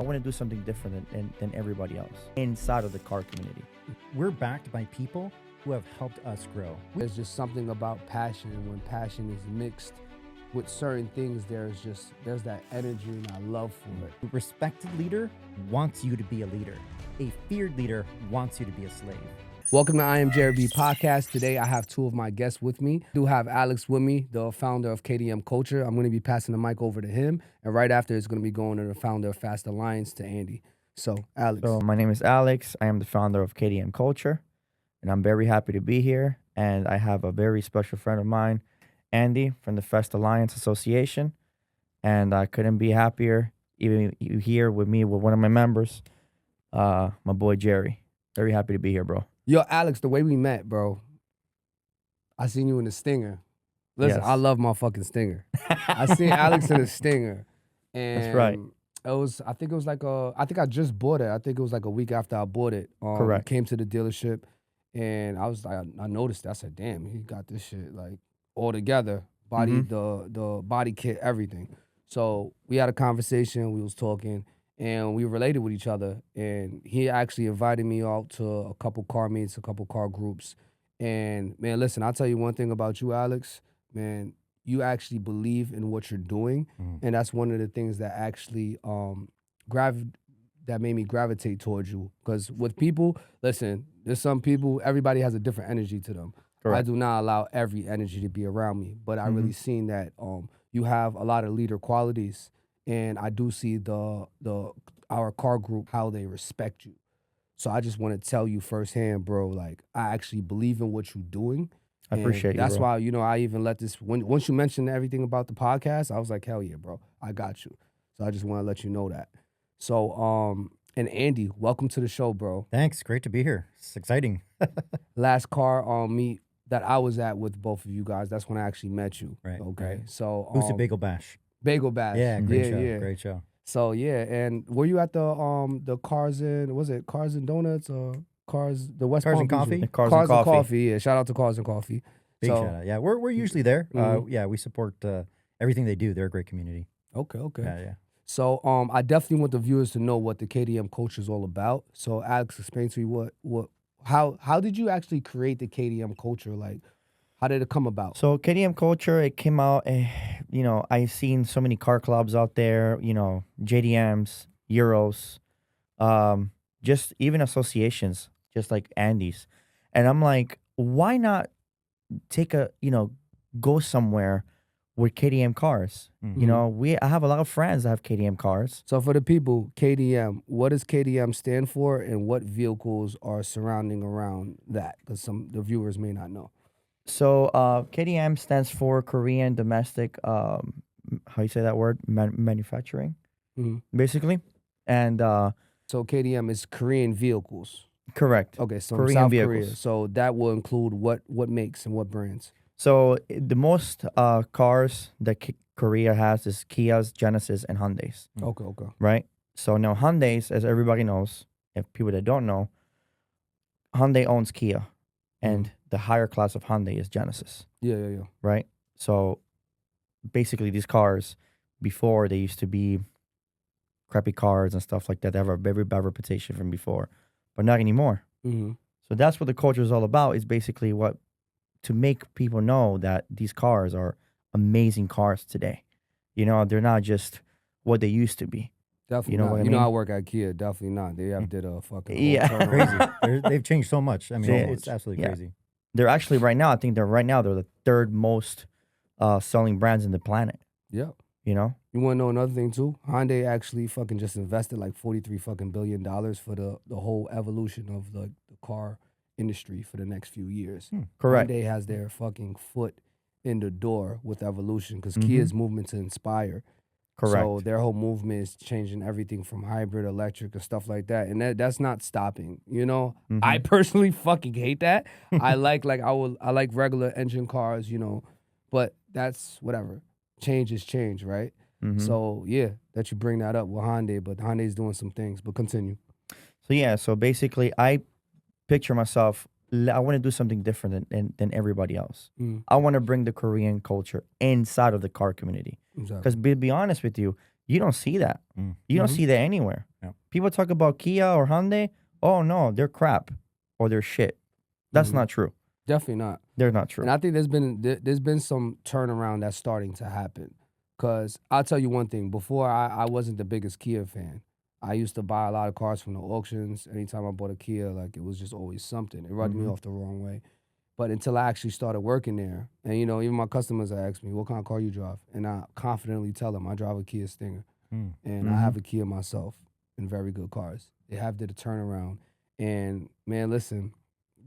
I want to do something different than everybody else inside of the car community. We're backed by people who have helped us grow. There's just something about passion, and when passion is mixed with certain things, there's that energy and that love for it. A respected leader wants you to be a leader. A feared leader wants you to be a slave. Welcome to I Am Jerry B podcast. Today I have two of my guests with me. I do have Alex with me, the founder of KDM Culture. I'm going to be passing the mic over to him, and right after it's going to be going to the founder of Fast Alliance, to Andy. So, Alex. So my name is Alex. I am the founder of KDM Culture, and I'm very happy to be here. And I have a very special friend of mine, Andy, from the Fast Alliance Association. And I couldn't be happier, even you here with me, with one of my members, my boy Jerry. Very happy to be here, bro. Yo, Alex, the way we met, bro, I seen you in the Stinger. Listen, Yes. I love my fucking Stinger. I seen Alex in the Stinger. And That's right. I think I just bought it. I think it was like a week after I bought it. Correct. Came to the dealership, and I was like, I noticed it. I said, damn, he got this shit like all together. Body, the body kit, everything. So we had a conversation, we was talking, and we related with each other. And he actually invited me out to a couple car meets, a couple car groups. And man, listen, I'll tell you one thing about you, Alex. Man, you actually believe in what you're doing. And that's one of the things that actually that made me gravitate towards you. Because with people, listen, there's some people, everybody has a different energy to them. Correct. I do not allow every energy to be around me, but I really seen that you have a lot of leader qualities, and I do see our car group, how they respect you. So I just want to tell you firsthand, bro, like I actually believe in what you're doing. I And appreciate you, that's bro. why, I even let this, once you mentioned everything about the podcast, I was like, hell yeah, bro, I got you. So I just want to let you know that. So, and Andy, welcome to the show, bro. Thanks. Great to be here. It's exciting. Last car meet that I was at with both of you guys, that's when I actually met you. Right, Okay. right. So Boosted Bagel Bash. Bagel Bash. Yeah, great yeah, show. Yeah. Great show. So yeah, and were you at the Cars and Donuts or the West Cars Palm and Beach Coffee? one? Cars and Coffee. Yeah, shout out to Cars and Coffee. Big So- shout out. Yeah, we're usually there. Yeah, we support everything they do. They're a great community. Okay. Yeah. So I definitely want the viewers to know what the KDM culture is all about. So Alex, explain to me how did you actually create the KDM culture? Like, how did it come about? So KDM Culture, it came out, I've seen so many car clubs out there, JDMs, Euros, just even associations, just like Andy's. And I'm like, why not go somewhere with KDM cars? I have a lot of friends that have KDM cars. So for the people, KDM, what does KDM stand for, and what vehicles are surrounding around that? Because the viewers may not know. So KDM stands for Korean Domestic, how you say that word? Manufacturing, basically. And So KDM is Korean vehicles. correct. Okay, so Korean South vehicles. Korea. So that will include what makes and what brands? So the most cars that Korea has is Kias, Genesis, and Hyundais, Okay. right? So now Hyundais, as everybody knows, if people that don't know, Hyundai owns Kia, and the higher class of Hyundai is Genesis, Yeah. right? So basically these cars, before they used to be crappy cars and stuff like that. They have a very bad reputation from before, but not anymore. Mm-hmm. So that's what the culture is all about, is basically to make people know that these cars are amazing cars today. They're not just what they used to be. Definitely You know not. what I You know, mean? I work at Kia. Definitely not. They have did a fucking whole Yeah. turnaround. Crazy. They've changed so much. I mean, So it's much. absolutely Yeah. crazy. They're actually they're the third most selling brands in the planet. Yep. You know? You want to know another thing too? Hyundai actually fucking just invested like $43 billion for the whole evolution of the car industry for the next few years. Correct. Hyundai has their fucking foot in the door with evolution, because Kia's movement to inspire. Correct. So their whole movement is changing everything from hybrid, electric, and stuff like that, and that's not stopping. I personally fucking hate that. I like regular engine cars, but that's whatever. Change is change, right? So yeah, that you bring that up with Hyundai, but Hyundai's doing some things. But continue. So basically, I picture myself, I want to do something different than everybody else. I want to bring the Korean culture inside of the car community. Exactly. Because be honest with you, you don't see that. You don't see that anywhere. People talk about Kia or Hyundai. Oh no, they're crap or they're shit. That's not true. Definitely not. They're not true. And I think there's been some turnaround that's starting to happen. Cause I'll tell you one thing. Before I wasn't the biggest Kia fan. I used to buy a lot of cars from the auctions. Anytime I bought a Kia, like it was just always something. It rubbed me off the wrong way. But until I actually started working there, and you know, even my customers ask me, "What kind of car you drive?" And I confidently tell them I drive a Kia Stinger, and I have a Kia myself, and very good cars. They have did a turnaround, and man, listen,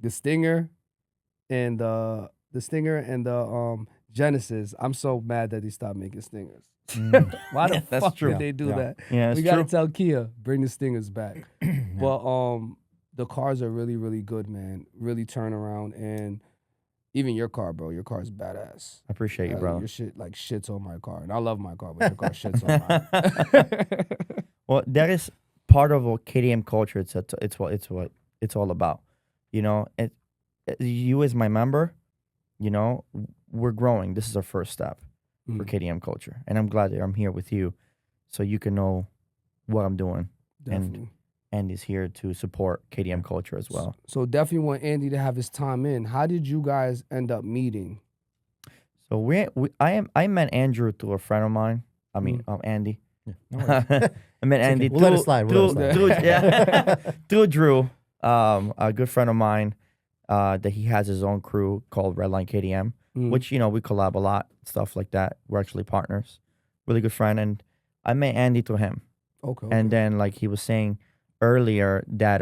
the Stinger and the Genesis. I'm so mad that they stopped making Stingers. Why the that's fuck true. did they do that? Yeah, it's We gotta true. tell Kia, bring the Stingers back. But the cars are really, really good, man. Really turn around, and even your car, bro. Your car is badass. I appreciate you, brother. Your shit like shits on my car, and I love my car, but your car shits on mine. Well, that is part of what KDM culture. It's what it's all about. You know, you as my member, you know, we're growing. This is our first step for KDM culture, and I'm glad that I'm here with you, so you can know what I'm doing. Definitely. And Andy's here to support KDM culture as well. So definitely want Andy to have his time in. How did you guys end up meeting? So I met Andrew through a friend of mine. I mean, Andy. Yeah, no worries. I met Andy. We'll let it slide. We'll let it slide. Yeah, through Drew, a good friend of mine, that he has his own crew called Redline KDM, which you know we collab a lot, stuff like that. We're actually partners. Really good friend, and I met Andy through him. Okay. And then like he was saying earlier that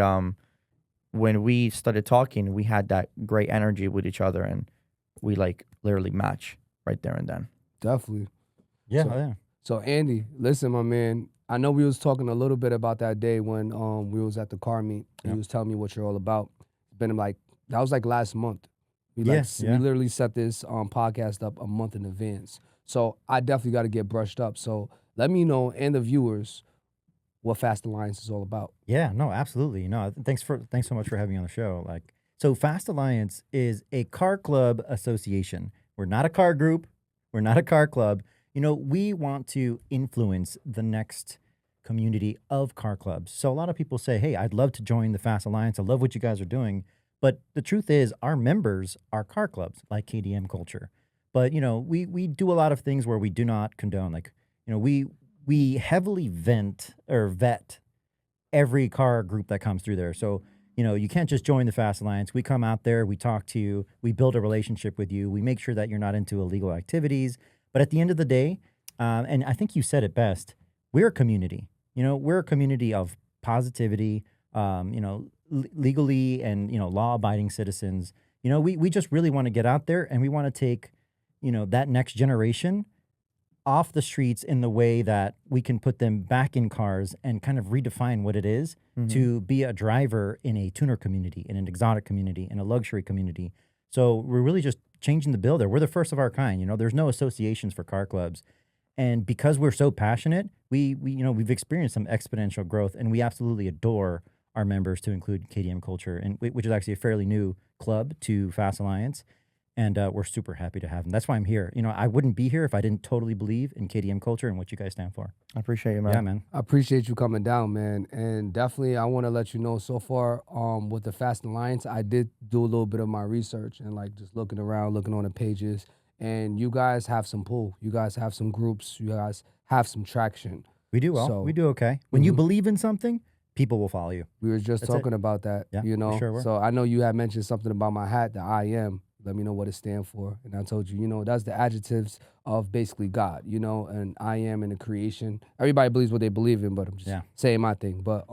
when we started talking, we had that great energy with each other, and we like literally match right there and then. Definitely. Yeah, So- yeah. So Andy, listen, my man. I know we was talking a little bit about that day when we was at the car meet. And you was telling me what you're all about. Been like that was like last month. We Yeah. we literally set this podcast up a month in advance. So I definitely got to get brushed up. So let me know and the viewers what Fast Alliance is all about. Yeah, no, absolutely. No, thanks so much for having me on the show. Like, so Fast Alliance is a car club association. We're not a car group. We're not a car club. You know, we want to influence the next community of car clubs. So a lot of people say, "Hey, I'd love to join the Fast Alliance. I love what you guys are doing." But the truth is, our members are car clubs like KDM Culture. But you know, we do a lot of things where we do not condone. Like, you know, we heavily vet every car group that comes through there. So, you know, you can't just join the Fast Alliance. We come out there, we talk to you, we build a relationship with you, we make sure that you're not into illegal activities. But at the end of the day, and I think you said it best, we're a community. You know, we're a community of positivity, you know, legally and, you know, law-abiding citizens. You know, we just really want to get out there and we want to take, you know, that next generation off the streets in the way that we can put them back in cars and kind of redefine what it is to be a driver in a tuner community, in an exotic community, in a luxury community. So we're really just changing the bill there. We're the first of our kind. You know, there's no associations for car clubs. And because we're so passionate, we you know, we've experienced some exponential growth, and we absolutely adore our members, to include KDM Culture, and which is actually a fairly new club to Fast Alliance. And we're super happy to have them. That's why I'm here. You know, I wouldn't be here if I didn't totally believe in KDM Culture and what you guys stand for. I appreciate you, man. Yeah, man. I appreciate you coming down, man. And definitely I want to let you know so far with the Fast Alliance, I did do a little bit of my research and like just looking around, looking on the pages. And you guys have some pull. You guys have some groups. You guys have some traction. We do well. So- We do okay. When you believe in something, people will follow you. We were just That's it. talking about that, Yeah, you we know. sure were. So I know you had mentioned something about my hat, the I am. Let me know what it stands for. And I told you, you know, that's the adjectives of basically God, you know, and I am in the creation. Everybody believes what they believe in, but I'm just saying my thing. But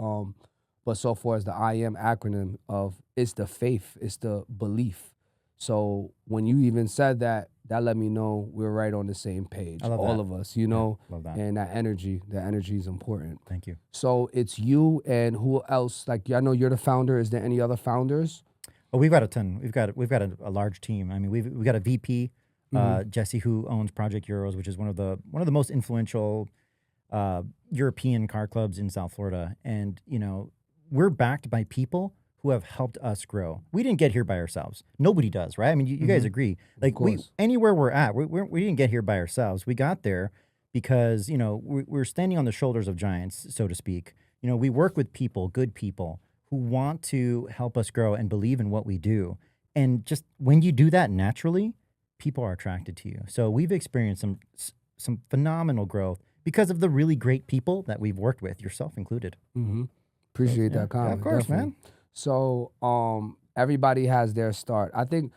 so far as the I am acronym of, it's the faith, it's the belief. So when you even said that, that let me know we're right on the same page, I love all that. of us, you know. Love that. And that energy is important. Thank you. So it's you and who else? Like, I know you're the founder. Is there any other founders? Oh, we've got a ton. We've got a large team. I mean, we've got a VP, Jesse, who owns Project Euros, which is one of the most influential European car clubs in South Florida. And you know, we're backed by people who have helped us grow. We didn't get here by ourselves. Nobody does, right? I mean, you guys agree. Like anywhere we're at, we didn't get here by ourselves. We got there because, you know, we're standing on the shoulders of giants, so to speak. You know, we work with people, good people, who want to help us grow and believe in what we do. And just when you do that naturally, people are attracted to you. So we've experienced some phenomenal growth because of the really great people that we've worked with, yourself included. Mm-hmm. Appreciate Yeah, that comment. of course, definitely. man. So everybody has their start. I think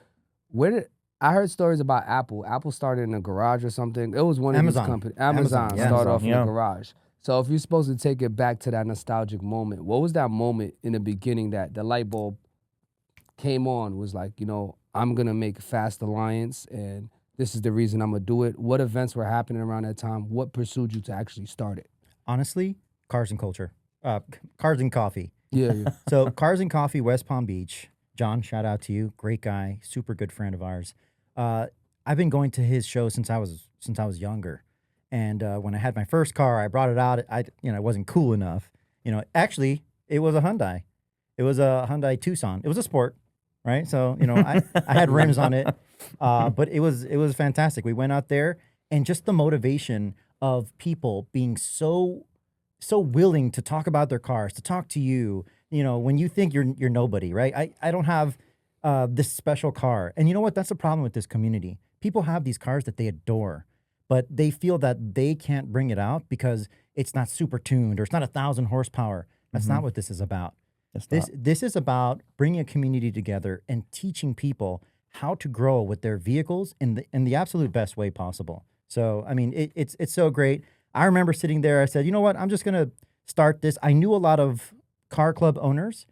I heard stories about Apple. Apple started in a garage or something. It was one of Amazon. these companies. Amazon, Amazon yeah. started off Amazon, in yeah. a garage. So if you're supposed to take it back to that nostalgic moment, what was that moment in the beginning that the light bulb came on? Was like, I'm gonna make Fast Alliance, and this is the reason I'm gonna do it. What events were happening around that time? What pursued you to actually start it? Honestly, cars and culture, cars and coffee. Yeah, yeah. So cars and coffee, West Palm Beach. John, shout out to you. Great guy, super good friend of ours. I've been going to his show since I was younger. And when I had my first car, I brought it out. I wasn't cool enough. Actually, it was a Hyundai. It was a Hyundai Tucson. It was a sport, right? So I had rims on it, but it was fantastic. We went out there, and just the motivation of people being so willing to talk about their cars, to talk to you. When you think you're nobody, right? I don't have this special car, and you know what? That's the problem with this community. People have these cars that they adore, but they feel that they can't bring it out because it's not super tuned or it's not 1,000 horsepower. That's not what this is about. This is about bringing a community together and teaching people how to grow with their vehicles in the absolute best way possible. So I mean, it's so great. I remember sitting there. I said, you know what? I'm just gonna start this. I knew a lot of car club owners,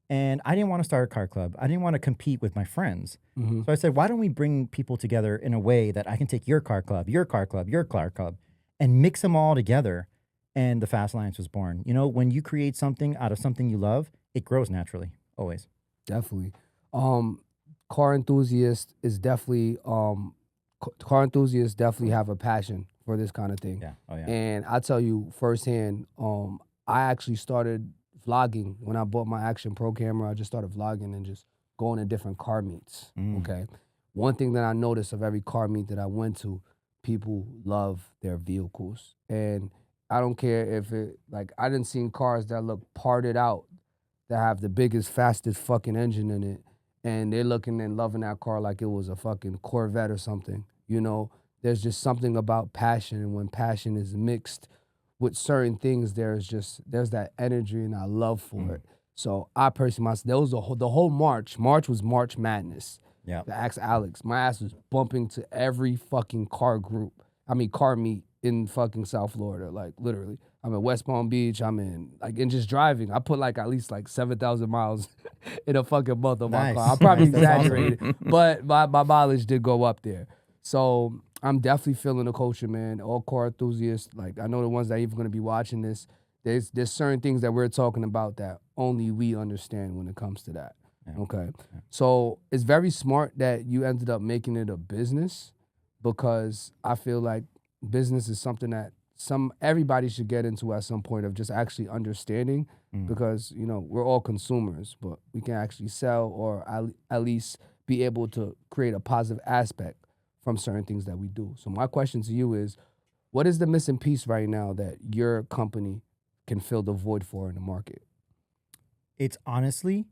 and I didn't want to start a car club. I didn't want to compete with my friends. Mm-hmm. So I said, why don't we bring people together in a way that I can take your car club, your car club, your car club, and mix them all together? And the Fast Alliance was born. When you create something out of something you love, it grows naturally, always. Definitely. Car enthusiasts is definitely car enthusiasts definitely have a passion for this kind of thing. Yeah. Oh yeah. And I tell you firsthand, I actually started vlogging when I bought my Action Pro camera. I just started vlogging and just going to different car meets. Okay. One thing that I noticed of every car meet that I went to, people love their vehicles. And I don't care if I didn't see cars that look parted out, that have the biggest, fastest fucking engine in it, and they're looking and loving that car like it was a fucking Corvette or something. There's just something about passion, and when passion is mixed with certain things, there's that energy and that love for it. So I personally, there was the whole March. March was March Madness. Yeah. To ask Alex, my ass was bumping to every fucking car meet in fucking South Florida, like literally. I'm in West Palm Beach. I'm in and just driving. I put at least 7,000 miles in a fucking month on my Nice. car. I probably Nice. That's awesome. exaggerated, but my mileage did go up there. So I'm definitely feeling the culture, man. All car enthusiasts, I know the ones that are even gonna be watching this. There's certain things that we're talking about that only we understand when it comes to that. Yeah. Okay. So it's very smart that you ended up making it a business, because I feel like business is something that everybody should get into at some point, of just actually understanding, because we're all consumers, but we can actually sell, or at least be able to create a positive aspect from certain things that we do. So my question to you is, what is the missing piece right now that your company can fill the void for in the market? It's honestly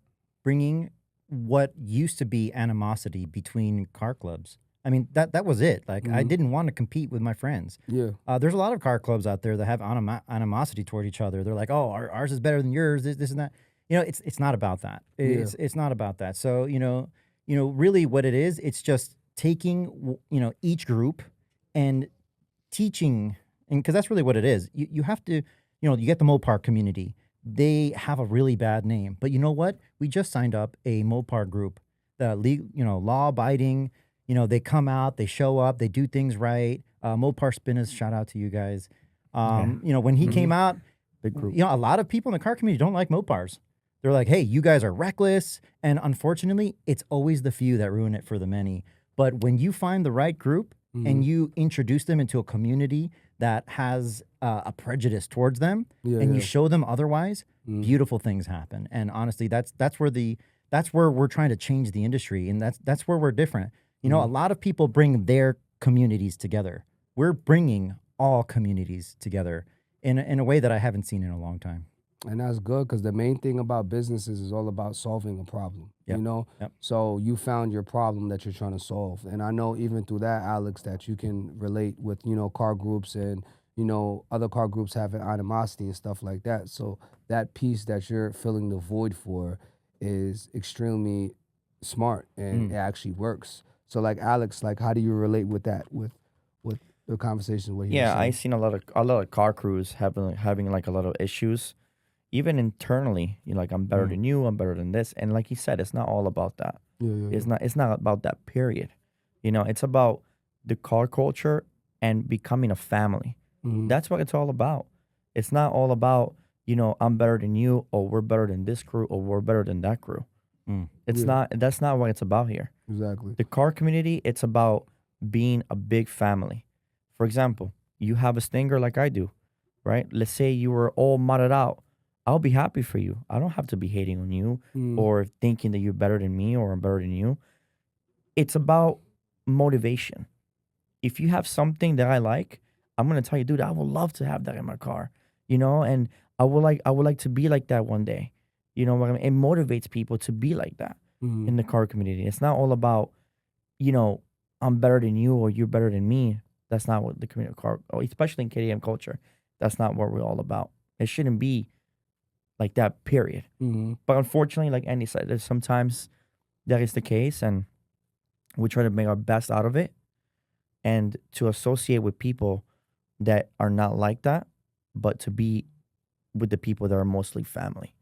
bringing what used to be animosity between car clubs. I mean, that was it. I didn't want to compete with my friends. Yeah. There's a lot of car clubs out there that have animosity toward each other. They're like, oh, ours is better than yours, this and that. It's not about that. It's not about that. So, really what it is, it's just taking, each group and teaching, and because that's really what it is. You have to, you get the Mopar community. They have a really bad name, but you know what? We just signed up a Mopar group, law abiding. They come out, they show up, they do things right. Mopar Spinners, shout out to you guys. When he came out, Big group. a lot of people in the car community don't like Mopars. They're like, hey, you guys are reckless. And unfortunately, it's always the few that ruin it for the many. But when you find the right group and you introduce them into a community that has a prejudice towards them, and you show them otherwise, beautiful things happen. And honestly, that's where we're trying to change the industry, and that's where we're different. A lot of people bring their communities together. We're bringing all communities together in a way that I haven't seen in a long time. And that's good because the main thing about businesses is all about solving a problem, Yep. you know? Yep. So you found your problem that you're trying to solve. And I know even through that, Alex, that you can relate with, car groups and, other car groups having animosity and stuff like that. So that piece that you're filling the void for is extremely smart and it actually works. So like Alex, like how do you relate with that, with the conversation, what he was Yeah, I saying? seen a lot of car crews having like a lot of issues, even internally. You're like, I'm better than you, I'm better than this, and like you said, it's not all about that. Yeah, yeah, It's not about that. Period. It's about the car culture and becoming a family. yeah. That's what it's all about. It's not all about I'm better than you, or we're better than this crew, or we're better than that crew. It's Yeah. not. That's not what it's about here. Exactly. The car community, it's about being a big family. For example, you have a stinger like I do, right? Let's say you were all modded out. I'll be happy for you. I don't have to be hating on you Mm. or thinking that you're better than me or I'm better than you. It's about motivation. If you have something that I like, I'm gonna tell you, dude, I would love to have that in my car, and I would like to be like that one day. You know what I mean? It motivates people to be like that Mm. in the car community. It's not all about, you know, I'm better than you or you're better than me. That's not what the community car, especially in KDM culture, that's not what we're all about. It shouldn't be like that, period. Mm-hmm. But unfortunately, like Andy said, there's sometimes that is the case, and we try to make our best out of it and to associate with people that are not like that, but to be with the people that are mostly family.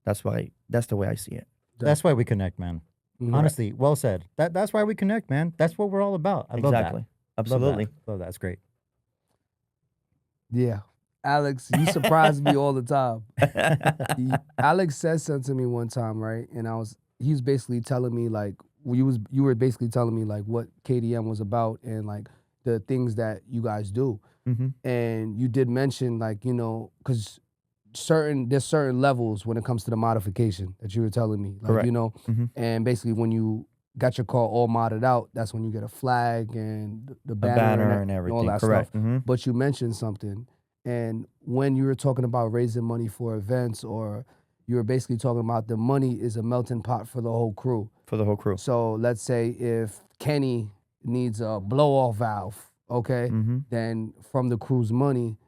That's the way I see it. That's why we connect, man. Mhm. Honestly, well said. That's why we connect, man. That's what we're all about. I love Exactly. that. Absolutely. Love that. That's great. Yeah. Alex, you surprise me all the time. Alex said something to me one time, right? And he was basically telling me like you were basically telling me like what KDM was about and like the things that you guys do. hmm And you did mention like, because there's certain levels when it comes to the modification that you were telling me. Like, Correct. Mhm. and basically when you got your car all modded out, that's when you get a flag and the A banner, banner and all everything. that Correct. stuff. hmm But you mentioned something. And when you were talking about raising money for events, or you were basically talking about the money is a melting pot for the whole crew. For the whole crew. So let's say if Kenny needs a blow-off valve, okay, hmm then from the crew's money,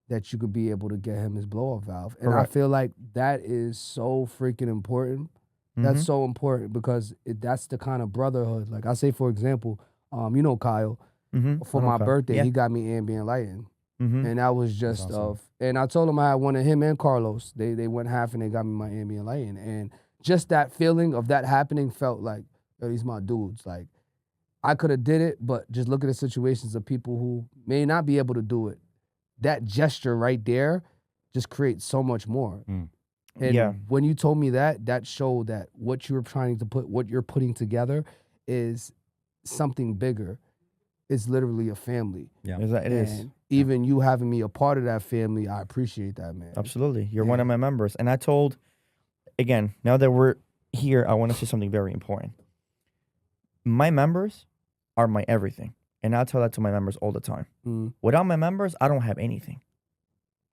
that you could be able to get him his blow-off valve. And Correct. I feel like that is so freaking important. That's so important because that's the kind of brotherhood. Like I say, for example, Kyle, for my birthday, Yeah. he got me ambient lighting. hmm And that was just awesome. and I told him I had one of him and Carlos. They went half and they got me my ambient lighting. And just that feeling of that happening felt like, yo, these my dudes. Like I could have did it, but just look at the situations of people who may not be able to do it. That gesture right there just creates so much more. Mm. And Yeah. when you told me that showed that what you were trying to what you're putting together is something bigger. It's literally a family. Yeah. It is. And even you having me a part of that family, I appreciate that, man. Absolutely. You're one of my members. And I told, again, now that we're here, I want to say something very important. My members are my everything. And I tell that to my members all the time. Mm. Without my members, I don't have anything.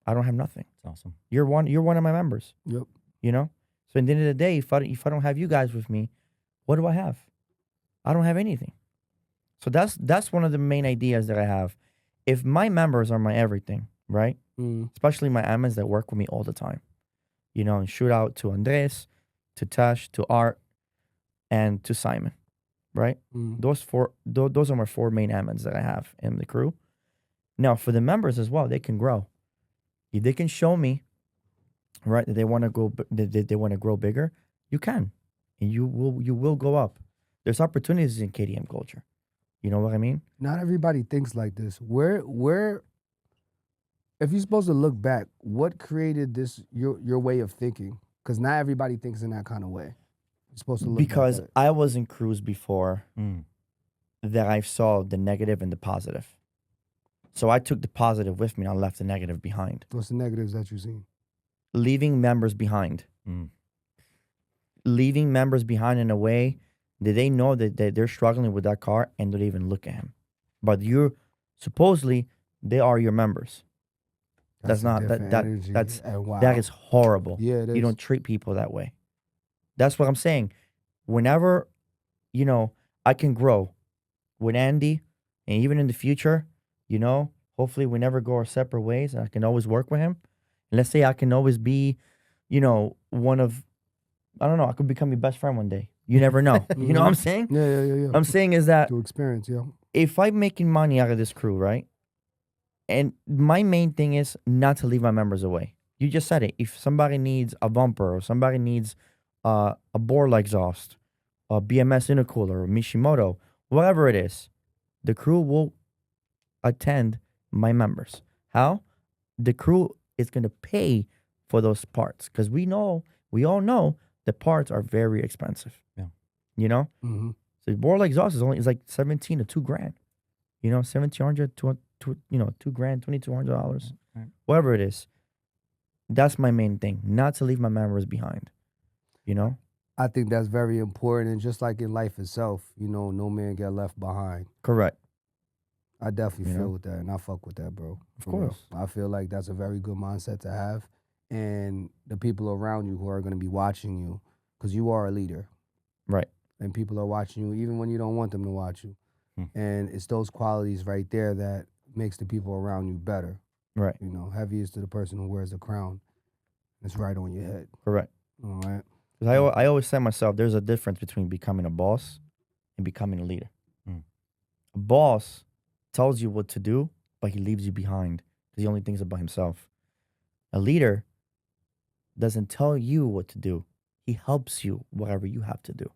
I don't have nothing. It's awesome. You're one of my members. Yep. So at the end of the day, if I don't have you guys with me, what do I have? I don't have anything. So that's one of the main ideas that I have. If my members are my everything, right? Mm. Especially my admins that work with me all the time. And shoot out to Andres, to Tash, to Art, and to Simon, right? Mm. Those are my four main admins that I have in the crew. Now for the members as well, they can grow. If they can show me, right, that they want to go, they want to grow bigger, you can, and you will go up. There's opportunities in KDM culture. You know what I mean? Not everybody thinks like this. Where if you're supposed to look back, what created this your way of thinking? Because not everybody thinks in that kind of way. You're supposed to look Because back at it. I was in crews before Mm. that I saw the negative and the positive. So I took the positive with me and I left the negative behind. What's the negatives that you've seen? Leaving members behind. Mm. Leaving members behind in a way that they know that they're struggling with that car and don't even look at him. But supposedly, they are your members. That's a not different energy. that's And wow. that is horrible. Yeah, it is. You don't treat people that way. That's what I'm saying. Whenever, I can grow with Andy, and even in the future, hopefully we never go our separate ways, and I can always work with him. And let's say I can always be, one of, I don't know, I could become your best friend one day. You never know. You know what I'm saying? Yeah. I'm saying is that To experience, yeah. if I'm making money out of this crew, right? And my main thing is not to leave my members away. You just said it. If somebody needs a bumper or somebody needs a Borla exhaust, a BMS intercooler, or Mishimoto, whatever it is, the crew will attend my members. How? The crew is going to pay for those parts because we all know the parts are very expensive. Yeah. Mm-hmm. So Borla exhaust is like 17 to $2,000. 1,700 to $2,000, $2,200, Right. whatever it is. That's my main thing, not to leave my members behind. I think that's very important. And just like in life itself, no man get left behind. Correct. I definitely You feel know? with that. And I fuck with that, bro. Of For real. course. I feel like that's a very good mindset to have. And the people around you who are going to be watching you, because you are a leader. Right. And people are watching you even when you don't want them to watch you. And it's those qualities right there that makes the people around you better. Right. Heavy is to the person who wears the crown. It's right on your head. Correct. All right. 'Cause I always say myself, there's a difference between becoming a boss and becoming a leader. Mm. A boss tells you what to do, but he leaves you behind because he only thinks about himself. A leader doesn't tell you what to do. He helps you whatever you have to do.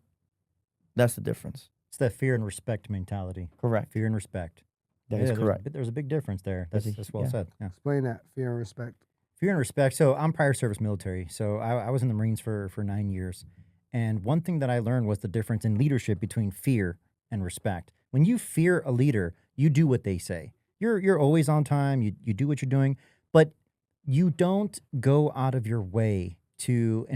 That's the difference. It's that fear and respect mentality. Correct. Fear and respect. That is correct. There's a big difference there. That's well yeah. said. Yeah. Explain that. Fear and respect. Fear and respect. So I'm prior service military. So I was in the Marines for 9 years. And one thing that I learned was the difference in leadership between fear and respect. When you fear a leader, you do what they say. You're always on time. You do what you're doing, but you don't go out of your way to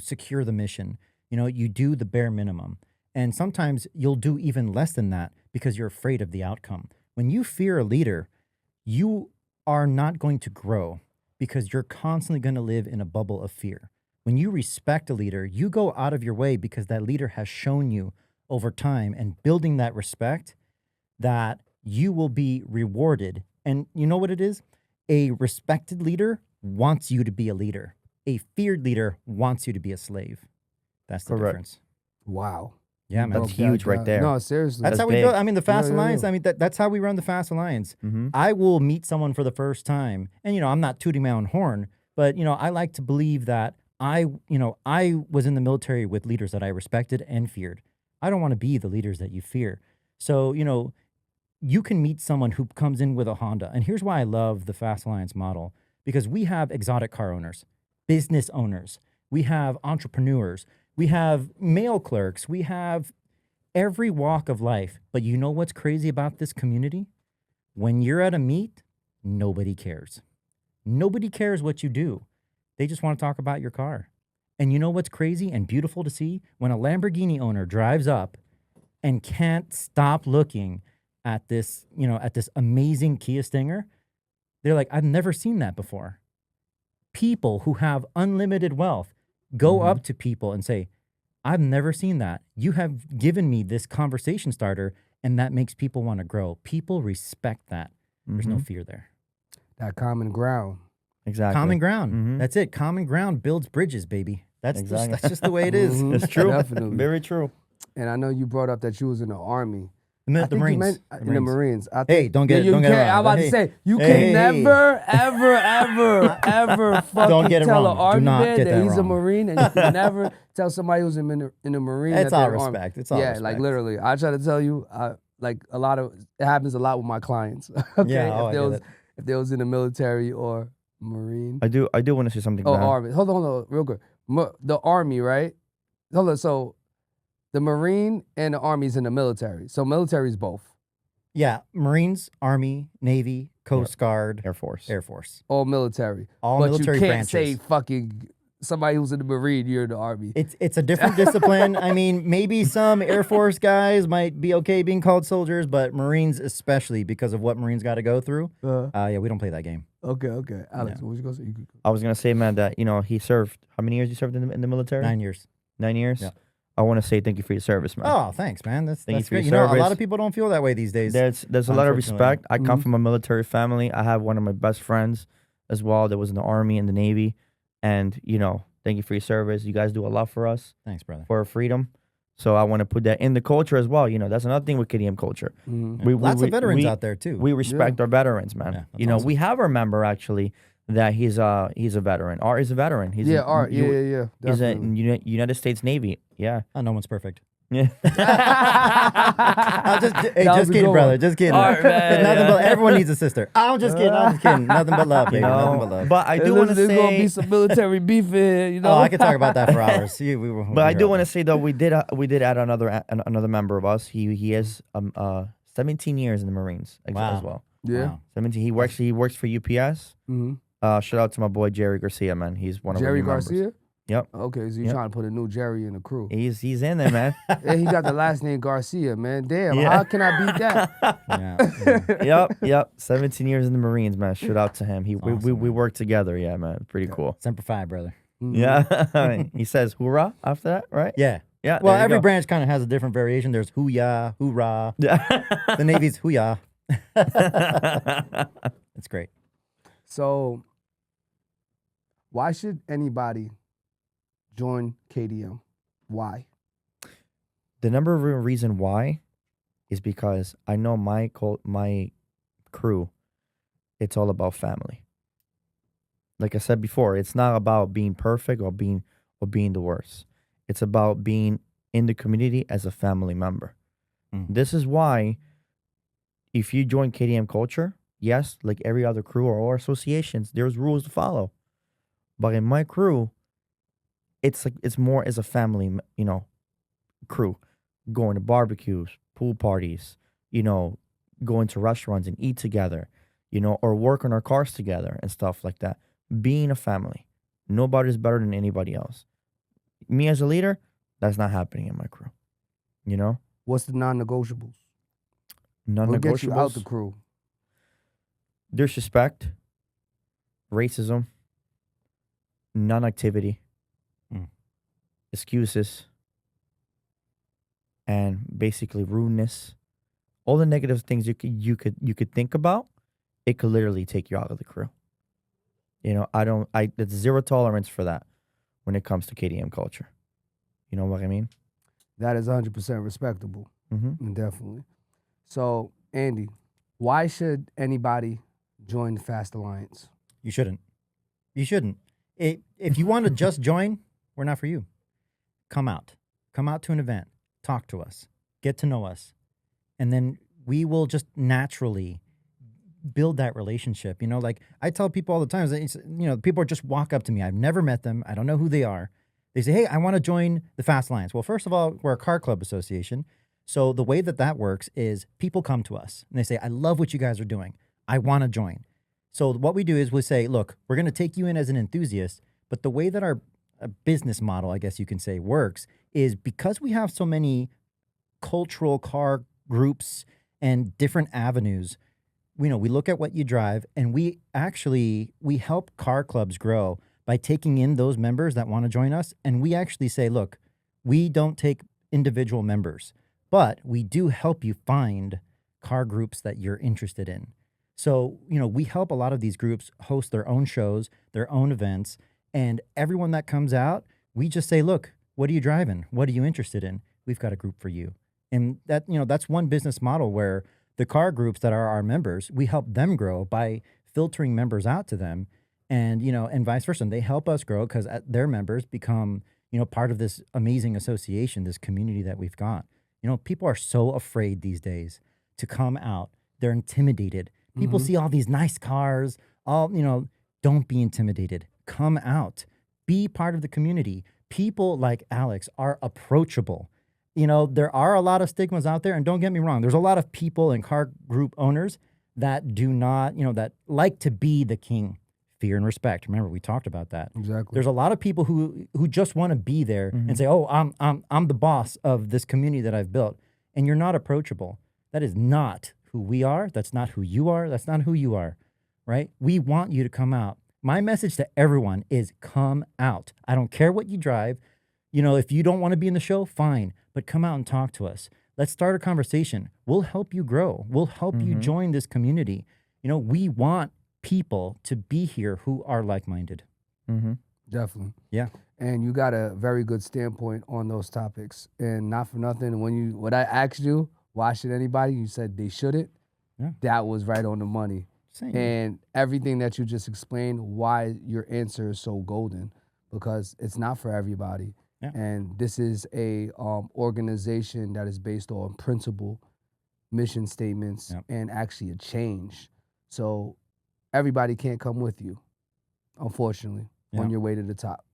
secure the mission. You do the bare minimum. And sometimes you'll do even less than that because you're afraid of the outcome. When you fear a leader, you are not going to grow because you're constantly going to live in a bubble of fear. When you respect a leader, you go out of your way because that leader has shown you over time and building that respect that you will be rewarded. And you know what it is? A respected leader wants you to be a leader. A feared leader wants you to be a slave. That's the Correct. difference. Wow. Yeah, man. That's huge right there. No, seriously. That's That's how we big. build. I mean, the Fast Yeah, yeah, Alliance. yeah. I mean, that's how we run the Fast Alliance. Mm-hmm. I will meet someone for the first time, and I'm not tooting my own horn, but I like to believe that I was in the military with leaders that I respected and feared. I don't want to be the leaders that you fear. So you can meet someone who comes in with a Honda, and here's why I love the Fast Alliance model because we have exotic car owners, business owners, we have entrepreneurs, we have mail clerks, we have every walk of life. But you know what's crazy about this community? When you're at a meet, nobody cares. Nobody cares what you do. They just want to talk about your car. And you know what's crazy and beautiful to see? When a Lamborghini owner drives up and can't stop looking at this, at this amazing Kia Stinger, they're like, I've never seen that before. People who have unlimited wealth go up to people and say, I've never seen that. You have given me this conversation starter, and that makes people want to grow. People respect that. There's no fear there. That common ground. Exactly. Common ground. Mhm. That's it. Common ground builds bridges, baby. That's Exactly. that's just the way it is. Mhm. It's true. Definitely. Very true. And I know you brought up that you was in the Army. The I think you Marines. meant in the Marines. I Hey, think, don't get you don't get it can't- wrong. I'm about Hey, to say you hey, can hey. never, ever fucking get it tell wrong. an Do Army not man get that that he's a wrong. Marine, and you can never tell somebody who's in the Marine. It's that all they're Army. respect. It's all yeah, respect. like literally. I try to tell you, like a lot of it happens a lot with my clients. Okay, Yeah, I get it. if they was in the military or Marine I do want to say something. or now. Army. Hold on, real quick. The Army, right? Hold on. So the Marine and the Army is in the military. So military is both. Yeah, Marines, Army, Navy, Coast Guard, Air Force. Air Force. All military. All but military you can't branches. say fucking somebody who's in the Marine, you're in the Army. It's a different discipline. I mean, maybe some Air Force guys might be okay being called soldiers, but Marines especially because of what Marines got to go through. Yeah, we don't play that game. Okay. Alex, Yeah. what was you gonna say? You could- I was gonna say, man, that he served. How many years you served in the military? 9 years. 9 years. Yeah. I want to say thank you for your service, man. Oh, thanks, man. That's Thank you that's for your great. You know, a lot service. of people don't feel that way these days. There's a lot of Unfortunately. respect. I come Mhm. from a military family. I have one of my best friends as well that was in the Army and the Navy, and thank you for your service. You guys do a lot for us, Thanks, brother. for our freedom. So I want to put that in the culture as well. That's another thing with KDM culture. Mhm. Lots of veterans out there too. We respect our veterans, man. Yeah, that's awesome. We have our member actually that he's a veteran. Art is a veteran. He's Yeah, in Art. Yeah. He's Definitely. in United States Navy. Yeah. Oh, no one's perfect. Yeah. I'm just That was just a kidding, good brother. one. Just kidding. All right, man, Nothing yeah. but everyone needs a sister. I'm just kidding. I'm just kidding. Nothing but love, baby. Nothing but love. But I Hey, do want to listen, there's gonna say. be some military beef here. You know. Oh, I could talk about that for hours. But I do want to say though, we did add another member of us. He has 17 years in the Marines as Wow. well. Yeah. Wow. 17. He works for UPS. Mm-hmm. Shout out to my boy Jerry Garcia, man. He's one of our Jerry new members. Garcia. Yep. Okay, so you're Yep. trying to put a new Jerry in the crew. He's in there, man. And he got the last name Garcia, man. Damn, Yeah. how can I beat that? Yeah. Yep. 17 years in the Marines, man. Shout out to him. We awesome, we man. work together. Yeah, man. Pretty cool. Semper Fi, brother. Mhm. Yeah. He says hoorah after that, right? Yeah. Yeah. Well, there you every go. branch kind of has a different variation. There's hoo-yah, hoorah. Yeah. The Navy's hoo-yah. It's great. So, why should anybody join KDM? Why? The number one reason why is because I know my crew, it's all about family. Like I said before, it's not about being perfect or being the worst. It's about being in the community as a family member. Mm. This is why if you join KDM Culture, yes, like every other crew or associations, there's rules to follow. But in my crew, it's more as a family, crew, going to barbecues, pool parties, going to restaurants and eat together, or work on our cars together and stuff like that. Being a family. Nobody's better than anybody else. Me as a leader, that's not happening in my crew. What's the non-negotiables? Non-negotiables. What gets you out the crew? Disrespect, racism, non-activity, Mm. excuses, and basically rudeness. All the negative things you could think about, it could literally take you out of the crew. There's zero tolerance for that when it comes to KDM culture. You know what I mean? That is 100% respectable, Mm-hmm. definitely. So, Andy, why should anybody join the Fast Alliance? You shouldn't. You shouldn't. If you want to just join, we're not for you. Come out. Come out to an event. Talk to us. Get to know us. And then we will just naturally build that relationship. Like I tell people all the time, people just walk up to me. I've never met them. I don't know who they are. They say, hey, I want to join the Fast Alliance. Well, first of all, we're a car club association. So the way that works is people come to us and they say, I love what you guys are doing. I want to join. So what we do is we say, look, we're going to take you in as an enthusiast, but the way that our business model, I guess you can say, works is because we have so many cultural car groups and different avenues, we look at what you drive and we help car clubs grow by taking in those members that want to join us. And we actually say, look, we don't take individual members, but we do help you find car groups that you're interested in. So, we help a lot of these groups host their own shows, their own events, and everyone that comes out, we just say, look, what are you driving? What are you interested in? We've got a group for you. And that, that's one business model where the car groups that are our members, we help them grow by filtering members out to them and, and vice versa. And they help us grow because their members become, part of this amazing association, this community that we've got. People are so afraid these days to come out. They're intimidated. People see all these nice cars, don't be intimidated. Come out. Be part of the community. People like Alex are approachable. There are a lot of stigmas out there, and don't get me wrong, there's a lot of people and car group owners that do not, that like to be the king. Fear and respect. Remember, we talked about that. Exactly. There's a lot of people who just want to be there and say, "Oh, I'm the boss of this community that I've built," and you're not approachable. That is not who we are. That's not who you are. That's not who you are. right? We want you to come out. My message to everyone is come out. I don't care what you drive. You know, if you don't want to be in the show, fine, but come out and talk to us. Let's start a conversation. We'll help you grow. We'll help you join this community. You know, we want people to be here who are like-minded. Definitely. Yeah. And you got a very good standpoint on those topics. And not for nothing, when I asked you, why should anybody? You said they shouldn't. Yeah. That was right on the money. Same. And everything that you just explained, why your answer is so golden, because it's not for everybody. Yeah. And this is a organization that is based on principle, mission statements, and actually a change. So everybody can't come with you, unfortunately, on your way to the top.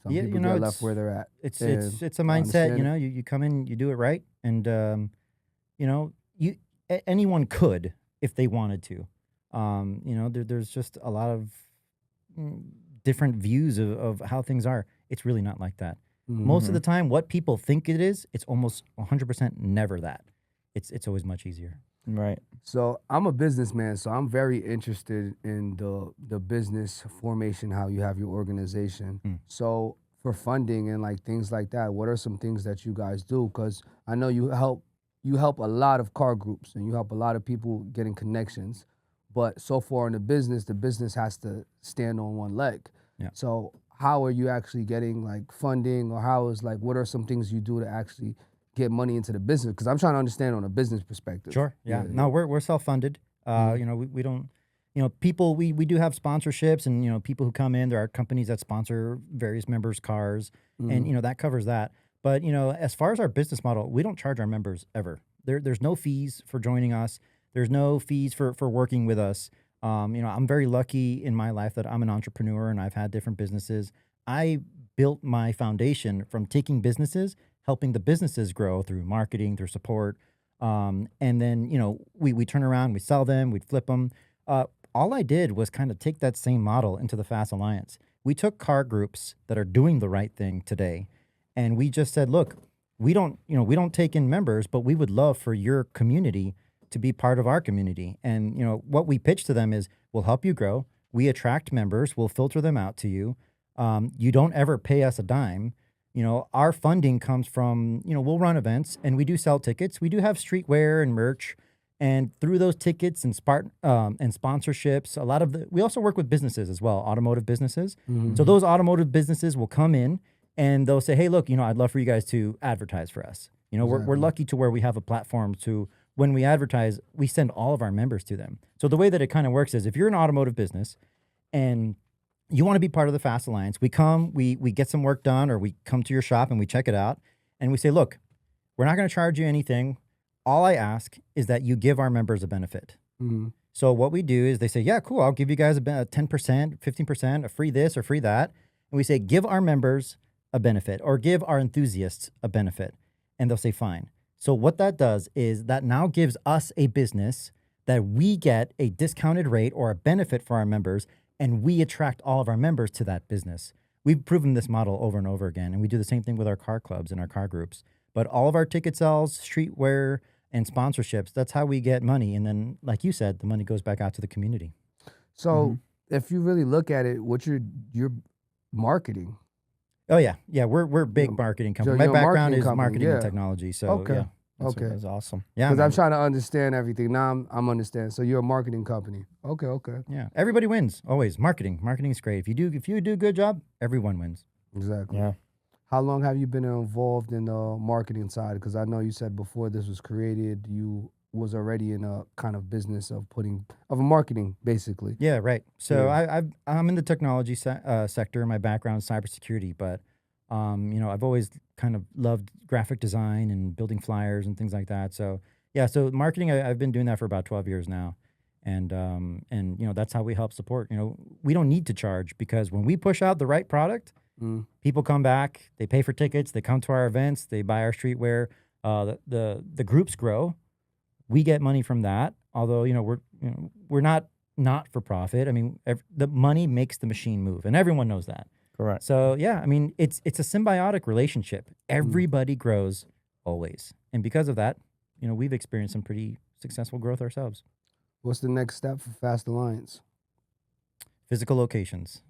Some people get left where they're at. It's a mindset. You know, you come in, you do it right, and you know, anyone could if they wanted to. You know, there's just a lot of different views of how things are. It's really not like that. Most of the time, what people think it is, it's almost 100% never that. It's always much easier. Right. So I'm a businessman, so I'm very interested in the business formation, how you have your organization. So for funding and like things like that, what are some things that you guys do? Because I know you help a lot of car groups and you help a lot of people getting connections. But so far in the business has to stand on one leg. Yeah. So how are you actually getting like funding, or what are some things you do to actually get money into the business? Because I'm trying to understand on a business perspective. Sure. Yeah. No, we're self-funded. You know, we don't, you know, people, we do have sponsorships, and, you know, people who come in, there are companies that sponsor various members' cars, and, you know, that covers that. But, you know, as far as our business model, we don't charge our members ever. There's no fees for joining us. There's no fees for working with us. You know, I'm very lucky in my life that I'm an entrepreneur and I've had different businesses. I built my foundation from taking businesses, helping the businesses grow through marketing, through support. And then, you know, we turn around, we sell them, we'd flip them. All I did was kind of take that same model into the Fast Alliance. We took car groups that are doing the right thing today, and we just said, look, we don't take in members, but we would love for your community to be part of our community. And, you know, what we pitch to them is, we'll help you grow. We attract members. We'll filter them out to you. You don't ever pay us a dime. You know, our funding comes from, you know, we'll run events and we do sell tickets. We do have streetwear and merch. And through those tickets and sponsorships, we also work with businesses as well, automotive businesses. So those automotive businesses will come in and they'll say, hey, look, you know, I'd love for you guys to advertise for us. You know, we're lucky to where we have a platform to, when we advertise, we send all of our members to them. So the way that it kind of works is, if you're an automotive business and you want to be part of the Fast Alliance, we come, we get some work done, or we come to your shop and we check it out, and we say, look, we're not going to charge you anything. All I ask is that you give our members a benefit. So what we do is, they say, yeah, cool, I'll give you guys a 10%, 15%, a free this or free that. And we say, give our members a benefit, or give our enthusiasts a benefit. And they'll say, fine. So what that does is that now gives us a business that we get a discounted rate or a benefit for our members, and we attract all of our members to that business. We've proven this model over and over again, and we do the same thing with our car clubs and our car groups. But all of our ticket sales, streetwear, and sponsorships, that's how we get money. And then, like you said, the money goes back out to the community. So if you really look at it, what's your marketing? Oh, yeah. Yeah, we're big marketing company. My background is marketing and technology. So, yeah. That's awesome. Yeah, because I'm trying to understand everything. Now I'm understanding. So you're a marketing company. Okay. Yeah, everybody wins always. Marketing is great. If you do a good job, everyone wins. Exactly. Yeah. How long have you been involved in the marketing side? Because I know you said before this was created, you was already in a kind of business of a marketing, basically. Yeah, right. So I'm in the technology sector. My background is cybersecurity, but you know, I've always kind of loved graphic design and building flyers and things like that. So yeah, so marketing, I've been doing that for about 12 years now. And you know, that's how we help support. You know, we don't need to charge, because when we push out the right product, people come back, they pay for tickets, they come to our events, they buy our streetwear, the groups grow. We get money from that. Although, you know, we're not for profit. I mean, the money makes the machine move, and everyone knows that. Correct. So yeah, I mean, it's a symbiotic relationship. Everybody grows always, and because of that, you know, we've experienced some pretty successful growth ourselves. What's the next step for Fast Alliance? Physical locations.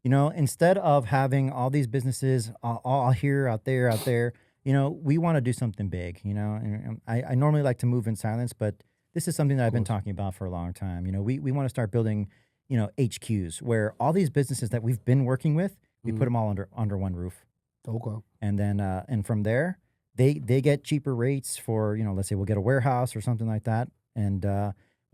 Instead of having all these businesses all here, out there, we want to do something big, and I normally like to move in silence, but this is something that I've been course. talking about for a long time. We want to start building, HQs where all these businesses that we've been working with, we put them all under one roof. Okay. And then, and from there, they get cheaper rates for, let's say we'll get a warehouse or something like that. And,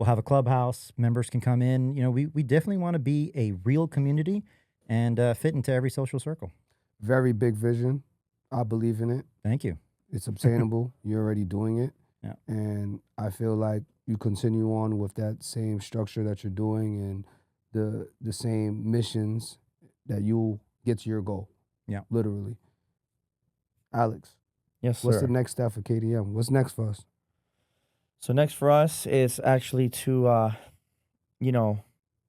we'll have a clubhouse, members can come in. We definitely want to be a real community and fit into every social circle. Very big vision. I believe in it. Thank you. It's obtainable. You're already doing it. Yeah. And I feel like you continue on with that same structure that you're doing and the same missions that you'll get to your goal. Yeah. Literally. Alex, Yes, what's sir. the next step for KDM? What's next for us? So next for us is actually to,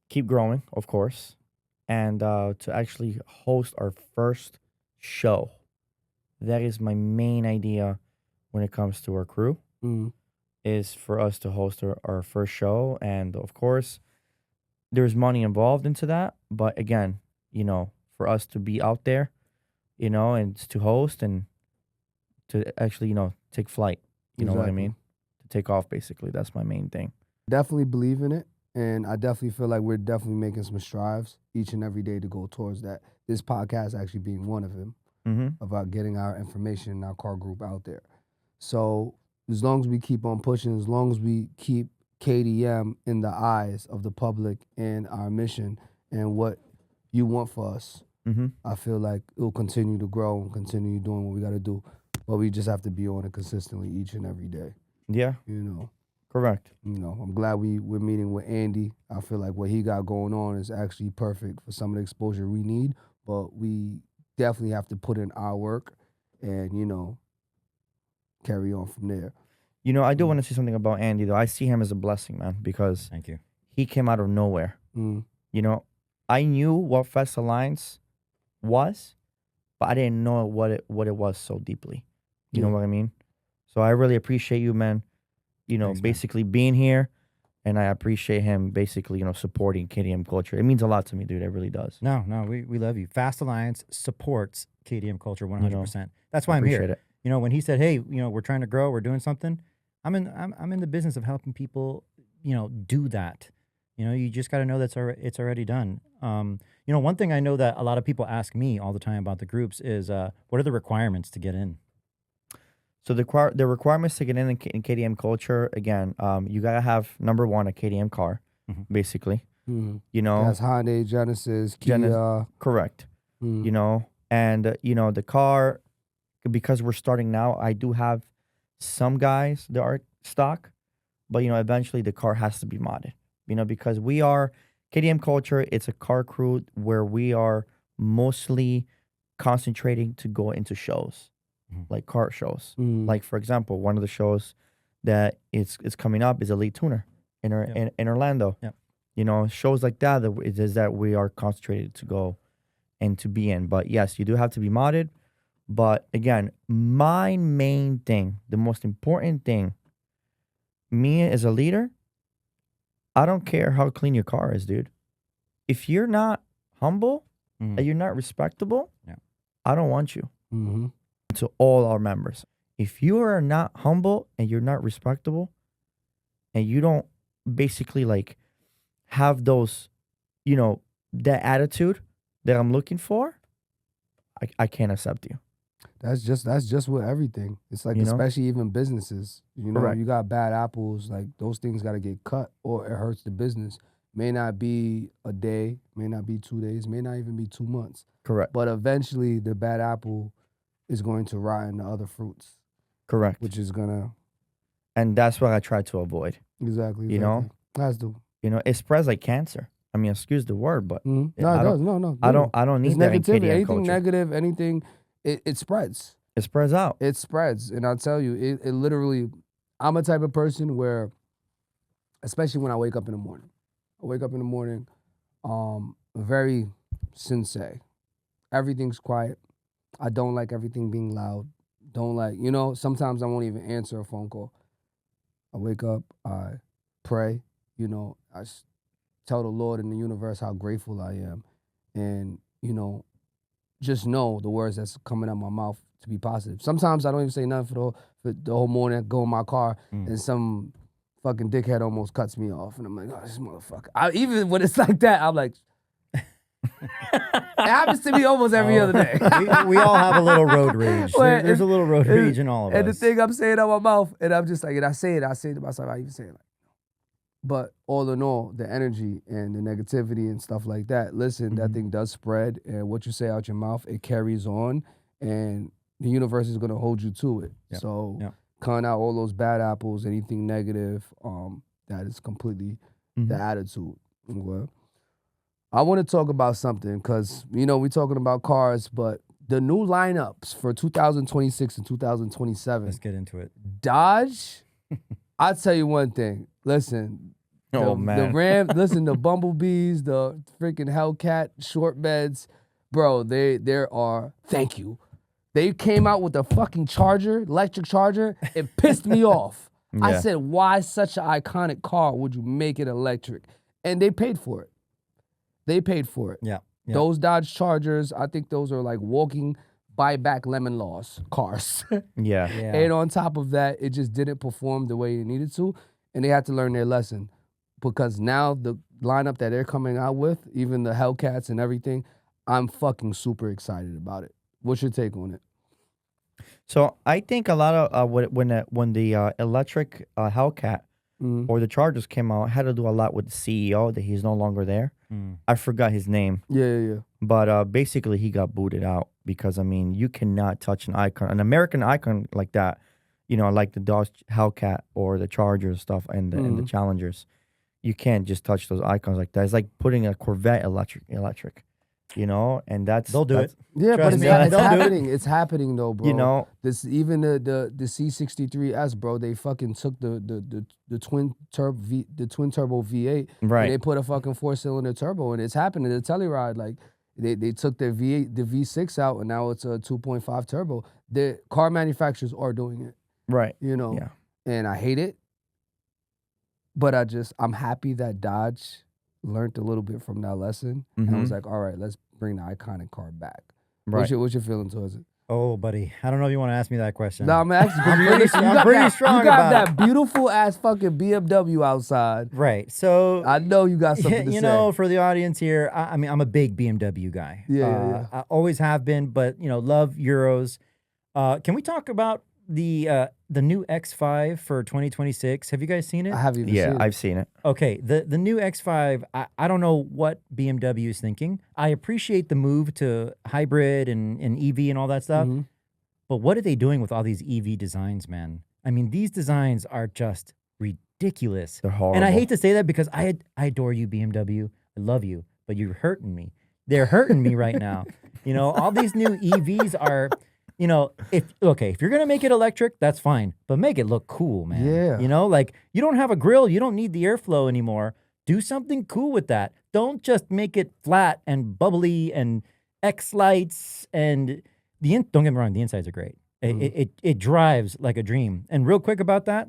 keep growing, of course, and to actually host our first show. That is my main idea when it comes to our crew, Mm. is for us to host our first show. And of course, there's money involved into that. But again, for us to be out there, and to host and to actually, take flight. You know what I Exactly. mean? To take off, basically. That's my main thing. Definitely believe in it. And I definitely feel like we're definitely making some strides each and every day to go towards that. This podcast actually being one of them, Mm-hmm. about getting our information in our car group out there. So as long as we keep on pushing, as long as we keep KDM in the eyes of the public and our mission and what you want for us, Mm-hmm. I feel like it'll continue to grow and continue doing what we got to do. But we just have to be on it consistently each and every day. Yeah, correct. I'm glad we're meeting with Andy. I feel like what he got going on is actually perfect for some of the exposure we need, but we definitely have to put in our work and, carry on from there. I do want to say something about Andy, though. I see him as a blessing, man, because Thank you. he came out of nowhere. Mm. I knew what Fest Alliance was, but I didn't know what it was so deeply. You know Yeah. what I mean? So I really appreciate you, man. Thanks, man. Basically being here, and I appreciate him basically, supporting KDM Culture. It means a lot to me, dude. It really does. No, we love you. Fast Alliance supports KDM Culture 100%. That's why I'm Appreciate here. it. When he said, "Hey, we're trying to grow, we're doing something," I'm in the business of helping people, do that. You just got to know it's already done. One thing I know that a lot of people ask me all the time about the groups is, what are the requirements to get in? So the requirements to get in KDM Culture, again, you gotta have, number one, a KDM car, Mhm. basically. Mm. You That's Hyundai, Genesis, Kia. correct. Mm. And the car, because we're starting now, I do have some guys that are stock, but eventually the car has to be modded. Because we are KDM Culture. It's a car crew where we are mostly concentrating to go into shows, Mhm. like car shows. Mm. Like, for example, one of the shows that is coming up is Elite Tuner in Yep. in Orlando. Yep. Shows like that is that we are concentrated to go and to be in. But yes, you do have to be modded. But again, my main thing, the most important thing, me as a leader, I don't care how clean your car is, dude. If you're not humble Mhm. and you're not respectable, Yeah. I don't want you. Mm-hmm. To all our members, if you are not humble and you're not respectable and you don't basically have those, that attitude that I'm looking for, I can't accept you. That's just with everything. It's like, You know? especially even businesses. Correct. You got bad apples, like those things got to get cut, or it hurts the business. May not be a day, may not be 2 days, may not even be 2 months, Correct. but eventually the bad apple is going to rot in the other fruits, Correct. which is gonna And that's what I try to avoid. exactly. You know? That's the It spreads like cancer. I mean, excuse the word, but no, it I does. don't, No, I don't It's need that in negativity. KDM Anything Culture. negative, anything, it spreads. It spreads out. It spreads, and I'll tell you, it literally. I'm a type of person where, especially when I wake up in the morning, very sensei. Everything's quiet. I don't like everything being loud. Don't like, sometimes I won't even answer a phone call. I wake up, I pray, you know, tell the Lord and the universe how grateful I am, and you know, just know the words that's coming out my mouth to be positive. Sometimes I don't even say nothing for the whole morning. I go in my car and some fucking dickhead almost cuts me off, and I'm like, oh, this motherfucker. Even when it's like that, I'm like, it happens to me almost every other day. we all have a little road rage. There's a little road rage in all of us. And the thing I'm saying out my mouth, and I'm just like, and I say to myself, I even say it like, but all in all, the energy and the negativity and stuff like that, listen, that thing does spread, and what you say out your mouth, it carries on, and the universe is going to hold you to it. Yep. So Yep. cutting out all those bad apples, anything negative, that is completely the attitude. Okay? I want to talk about something because, you know, we're talking about cars, but the new lineups for 2026 and 2027. Let's get into it. Dodge, I'll tell you one thing. Listen. Oh, The man. Ram, listen, the Bumblebees, the freaking Hellcat, short beds, bro, there are, thank you. They came out with a fucking Charger, electric Charger. It pissed me off. I Yeah. said, why such an iconic car would you make it electric? And they paid for it. They paid for it. Yeah. Those Dodge Chargers, I think those are like walking buyback lemon laws cars. Yeah. And on top of that, it just didn't perform the way it needed to. And they had to learn their lesson. Because now the lineup that they're coming out with, even the Hellcats and everything, I'm fucking super excited about it. What's your take on it? So I think a lot of when the electric Hellcat or the Chargers came out, had to do a lot with the CEO that he's no longer there. I forgot his name. Yeah. But basically he got booted out because, I mean, you cannot touch an American icon like that, you know, like the Dodge Hellcat or the Chargers stuff and the Challengers. You can't just touch those icons like that. It's like putting a Corvette electric, you know, and They'll do it. Yeah, Trust but me, it's they'll do it. happening. It's happening though, bro. You know, this even the C63S, bro. They fucking took the twin turbo V8, right? and they put a fucking 4-cylinder turbo, and it's happening. The Telluride, like they took their V8, the V6 out, and now it's a 2.5 turbo. The car manufacturers are doing it, Right. you know. Yeah. And I hate it, but I'm happy that Dodge learned a little bit from that lesson, and I was like, all right, let's bring the iconic car back. Right. What's your feeling towards it? Oh, buddy, I don't know if you want to ask me that question. No, I'm asking. I'm pretty strong You got about that beautiful ass fucking BMW outside. Right. So I know you got something to say. you know, for the audience here, I mean, I'm a big BMW guy. Yeah. I always have been, but you know, love Euros. Can we talk about the new X5 for 2026? Have you guys seen it? I haven't even Yeah, seen it. I've seen it. Okay, the new X5, I don't know what BMW is thinking. I appreciate the move to hybrid and EV and all that stuff, but what are they doing with all these EV designs, man? I mean, these designs are just ridiculous. They're horrible. And I hate to say that because I adore you, BMW. I love you, but you're hurting me. They're hurting me right now. You know, all these new EVs are... You know, if you're gonna make it electric, that's fine, but make it look cool, man. Yeah. You know, like you don't have a grill, you don't need the airflow anymore. Do something cool with that. Don't just make it flat and bubbly and X lights and don't get me wrong, the insides are great. It drives like a dream. And real quick about that,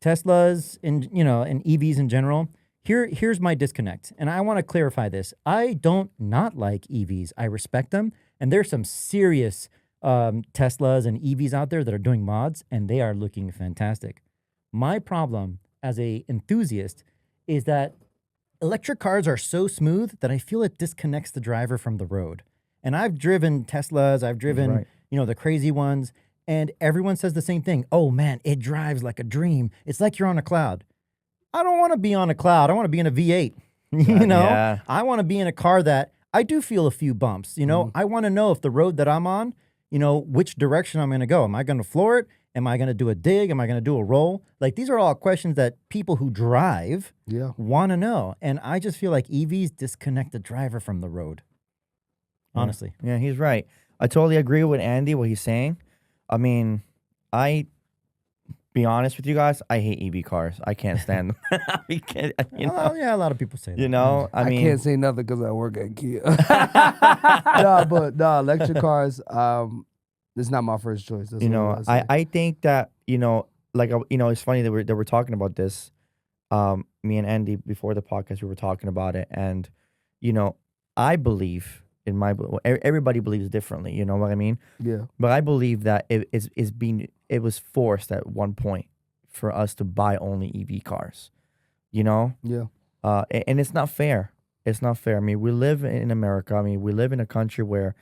Teslas and EVs in general. Here's my disconnect, and I want to clarify this. I don't not like EVs. I respect them, and there's some serious Teslas and EVs out there that are doing mods, and they are looking fantastic. My problem as a enthusiast is that electric cars are so smooth that I feel it disconnects the driver from the road. And I've driven Teslas, I've driven, the crazy ones, and everyone says the same thing. Oh man, it drives like a dream. It's like you're on a cloud. I don't want to be on a cloud. I want to be in a V8. Yeah. I want to be in a car that I do feel a few bumps. I want to know if the road that I'm on, which direction I'm going to go. Am I going to floor it? Am I going to do a dig? Am I going to do a roll? Like, these are all questions that people who drive want to know. And I just feel like EVs disconnect the driver from the road. Honestly. Yeah, he's right. I totally agree with Andy, what he's saying. I mean, be honest with you guys, I hate EV cars. I can't stand them. Oh, yeah, a lot of people say that. I can't say nothing because I work at Kia. Electric cars, it's not my first choice. That's I think that, it's funny that we're talking about this. Me and Andy before the podcast we were talking about it, and you know, I believe in my everybody believes differently. You know what I mean? Yeah. But I believe that it was forced at one point for us to buy only EV cars. You know, Yeah. and it's not fair. It's not fair. I mean, we live in America. I mean, we live in a country where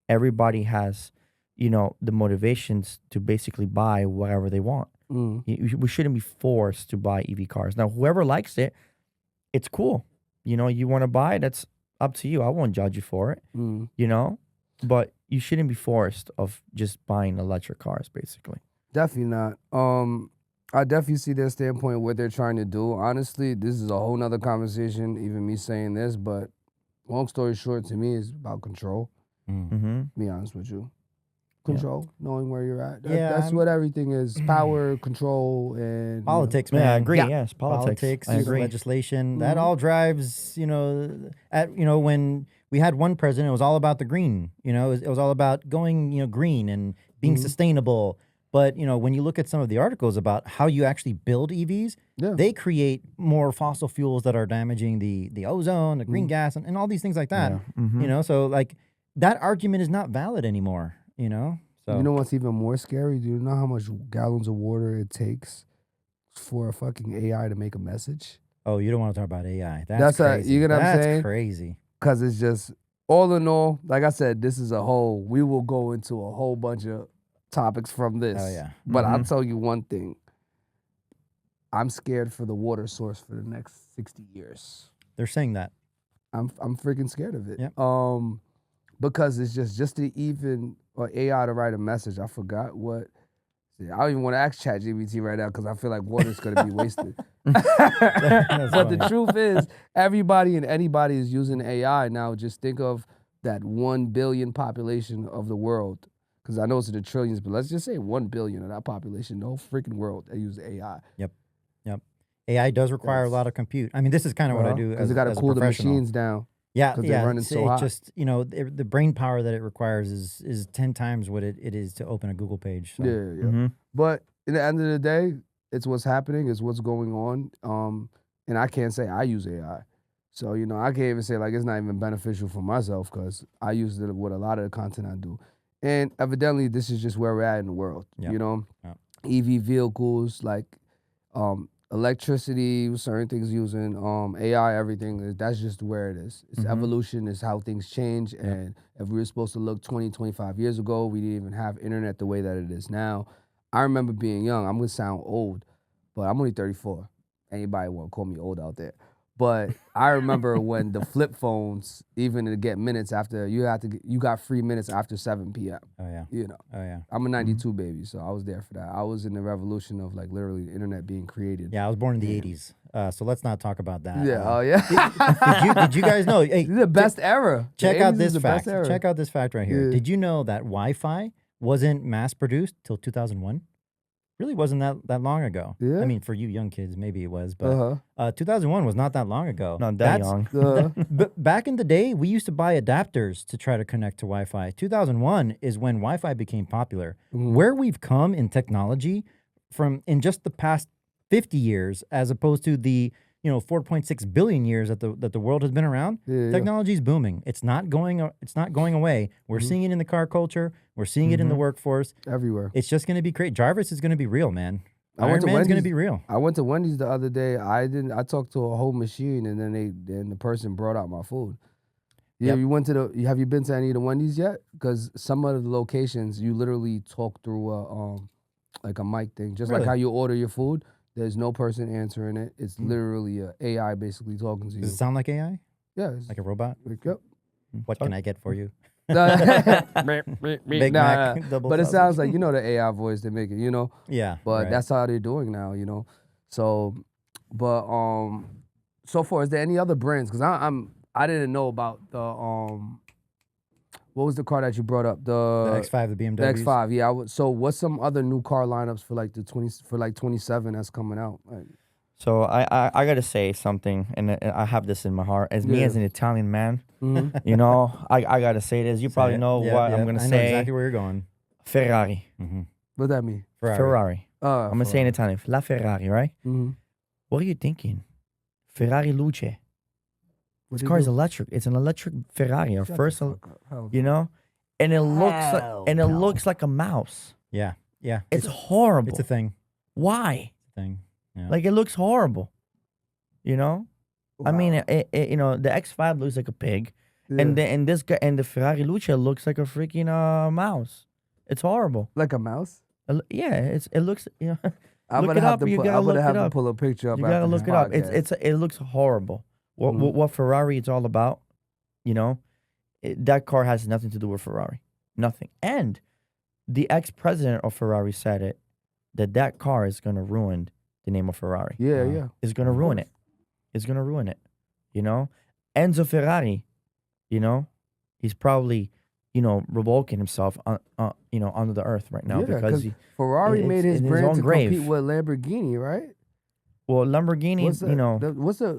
everybody has, the motivations to basically buy whatever they want. Mm. We shouldn't be forced to buy EV cars. Now, whoever likes it, it's cool. You want to buy it, that's up to you. I won't judge you for it, Mm. but you shouldn't be forced of just buying electric cars, basically. Definitely not. I definitely see their standpoint, what they're trying to do. Honestly, this is a whole nother conversation, even me saying this, but long story short, to me, it's about control. Mm-hmm. Be honest with you. Control, knowing where you're at. Yeah, That's what everything is. Power, control, and Politics, man. Yeah, I agree. Yeah. Yes, politics. I Politics, agree. legislation, that Mhm. all drives, when we had one president, it was all about the green, it was all about going, green and being Mhm. sustainable. But, when you look at some of the articles about how you actually build EVs, Yeah. they create more fossil fuels that are damaging the ozone, the green gas, and all these things like that. Yeah. Mhm. So like that argument is not valid anymore, So You know what's even more scary? Do you know how much gallons of water it takes for a fucking AI to make a message? Oh, you don't want to talk about AI. That's crazy. you get what I'm That's saying? crazy. Because it's just, all in all, like I said, this is we will go into a whole bunch of topics from this. Oh, yeah. But I'll Mhm. tell you one thing. I'm scared for the water source for the next 60 years. They're saying that. I'm freaking scared of it. Yep. Because it's just to even, or AI to write a message. I forgot what. I don't even want to ask ChatGPT right now because I feel like water's going to be wasted. But the funny. truth is, everybody and anybody is using AI now. Just think of that 1 billion population of the world. Because I know it's in the trillions, but let's just say 1 billion of that population, the whole freaking world, they use AI. Yep. AI does require a lot of compute. I mean, this is kind of what I do Because as, they got to as a cool the professional. machines down. Yeah, 'cause they're running so it hot. just, the brain power that it requires is 10 times what it is to open a Google page. So. Yeah. Mhm. But at the end of the day, it's what's happening, it's what's going on. And I can't say I use AI. So, I can't even say like it's not even beneficial for myself because I use it with a lot of the content I do. And evidently, this is just where we're at in the world. Yep. Yep. EV vehicles, like electricity, certain things using AI, everything. That's just where it is. It's Mhm. evolution, is how things change. And if we were supposed to look 20, 25 years ago, we didn't even have internet the way that it is now. I remember being young. I'm gonna sound old, but I'm only 34. Anybody want to call me old out there? But I remember when the flip phones, even to get minutes after, you got free minutes after 7 p.m. Oh, yeah. Oh yeah. I'm a 92 baby, so I was there for that. I was in the revolution of like literally the internet being created. Yeah, I was born in the 80s. So let's not talk about that. Yeah, yeah. Did you guys know? Hey, This is the best era. The check out 80s is this the fact. best era. Check out this fact right here. Yeah. Did you know that Wi-Fi wasn't mass produced till 2001? Really wasn't that long ago. Yeah. I mean, for you young kids, maybe it was, but Uh-huh. 2001 was not that long ago. Not that That's- young. But back in the day, we used to buy adapters to try to connect to Wi-Fi. 2001 is when Wi-Fi became popular. Mhm. Where we've come in technology from in just the past 50 years, as opposed to the 4.6 billion years that the world has been around, Yeah. technology is booming. It's not going away. We're seeing it in the car culture. We're seeing it in the workforce. Everywhere. It's just going to be great. Driverless is going to be real, man. I went Iron to Man's going to Wendy's- be real. I went to Wendy's the other day. I talked to a whole machine, and then the person brought out my food. Yeah, Yep. have you been to any of the Wendy's yet? Because some of the locations you literally talk through like a mic thing, just like Really? how you order your food. There's no person answering it. It's literally a AI basically talking to you. Does it sound like AI? Yeah, it's Like a robot? yep. What can I get for you? Big Big Mac, double But it sausage. sounds like the AI voice they make it, Yeah. But right. that's how they're doing now, So, but so far, is there any other brands? Because I didn't know about the what was the car that you brought up? the X5, the BMW. The X5. Yeah. So what's some other new car lineups for like 27 that's coming out? Like, So I gotta say something, and I have this in my heart. As me Yeah. as an Italian man, mhm. I gotta say this. You probably know what I'm gonna I know say. exactly where you're going. Ferrari. Mm-hmm. What that mean? Ferrari. I'm gonna say in Italian. La Ferrari, right? Mhm. What are you thinking? Ferrari Luce. What This they car is do? electric. It's an electric Ferrari. Our Shut the first, fuck up. Hell you know, and it looks like a mouse. Yeah. Yeah. It's horrible. It's a thing. Why? Thing. Yeah. Like it looks horrible. You know, I mean, Wow. you know, the X5 looks like a pig, Yeah. and this guy and the Ferrari Luce looks like a freaking mouse. It's horrible. Like a mouse. Yeah, it looks. You know, I'm look gonna it have up. to You put. gotta I'm gonna look have it to up. pull a picture up. You after gotta this look it up. podcast. It looks horrible. Mhm. What Ferrari is all about, you know, that car has nothing to do with Ferrari, nothing. And the ex-president of Ferrari said it that car is gonna ruin the name of Ferrari. Yeah, yeah. It's gonna ruin it. It's gonna ruin it. You know, Enzo Ferrari. You know, he's probably, you know, revoking himself you know, under the earth right now Yeah, because Ferrari it's made his in his brand own to grave. compete with Lamborghini, right? well, Lamborghini, What's you know,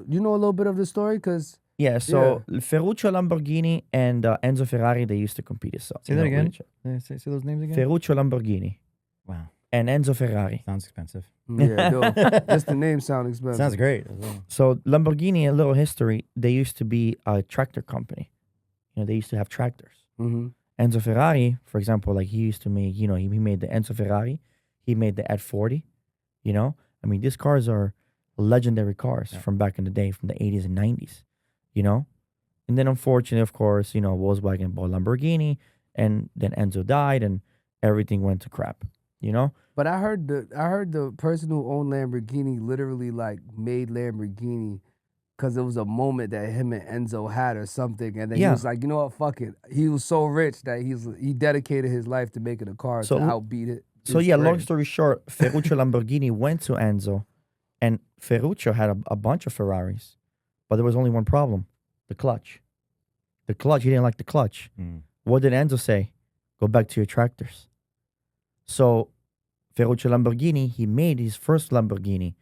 you know a little bit of the story? Because yeah. So Ferruccio Lamborghini and Enzo Ferrari, they used to compete. So Say that again. Say those names again. Ferruccio Lamborghini Wow. and Enzo Ferrari. Sounds expensive. yeah, dude, just the name sound expensive. Sounds great. as well. So Lamborghini, a little history. They used to be a tractor company. You know, they used to have tractors. Mm-hmm. Enzo Ferrari, for example, like he used to make, you know, he made the Enzo Ferrari. He made the Ed 40. You know, I mean, these cars are legendary cars from back in the day, from the 80s and 90s. You know, and then unfortunately, of course, you know, Volkswagen bought Lamborghini, and then Enzo died, and everything went to crap. You know, But I heard the person who owned Lamborghini literally like made Lamborghini because it was a moment that him and Enzo had or something, and then he Yeah. was like, you know what, fuck it. He was so rich that he dedicated his life to making a car So- to outbeat it. So his yeah, long brand. story short, Ferruccio Lamborghini went to Enzo, and Ferruccio had a bunch of Ferraris, but there was only one problem: the clutch. The clutch. He didn't like the clutch. Mm. What did Enzo say? Go back to your tractors. So Ferruccio Lamborghini, he made his first Lamborghini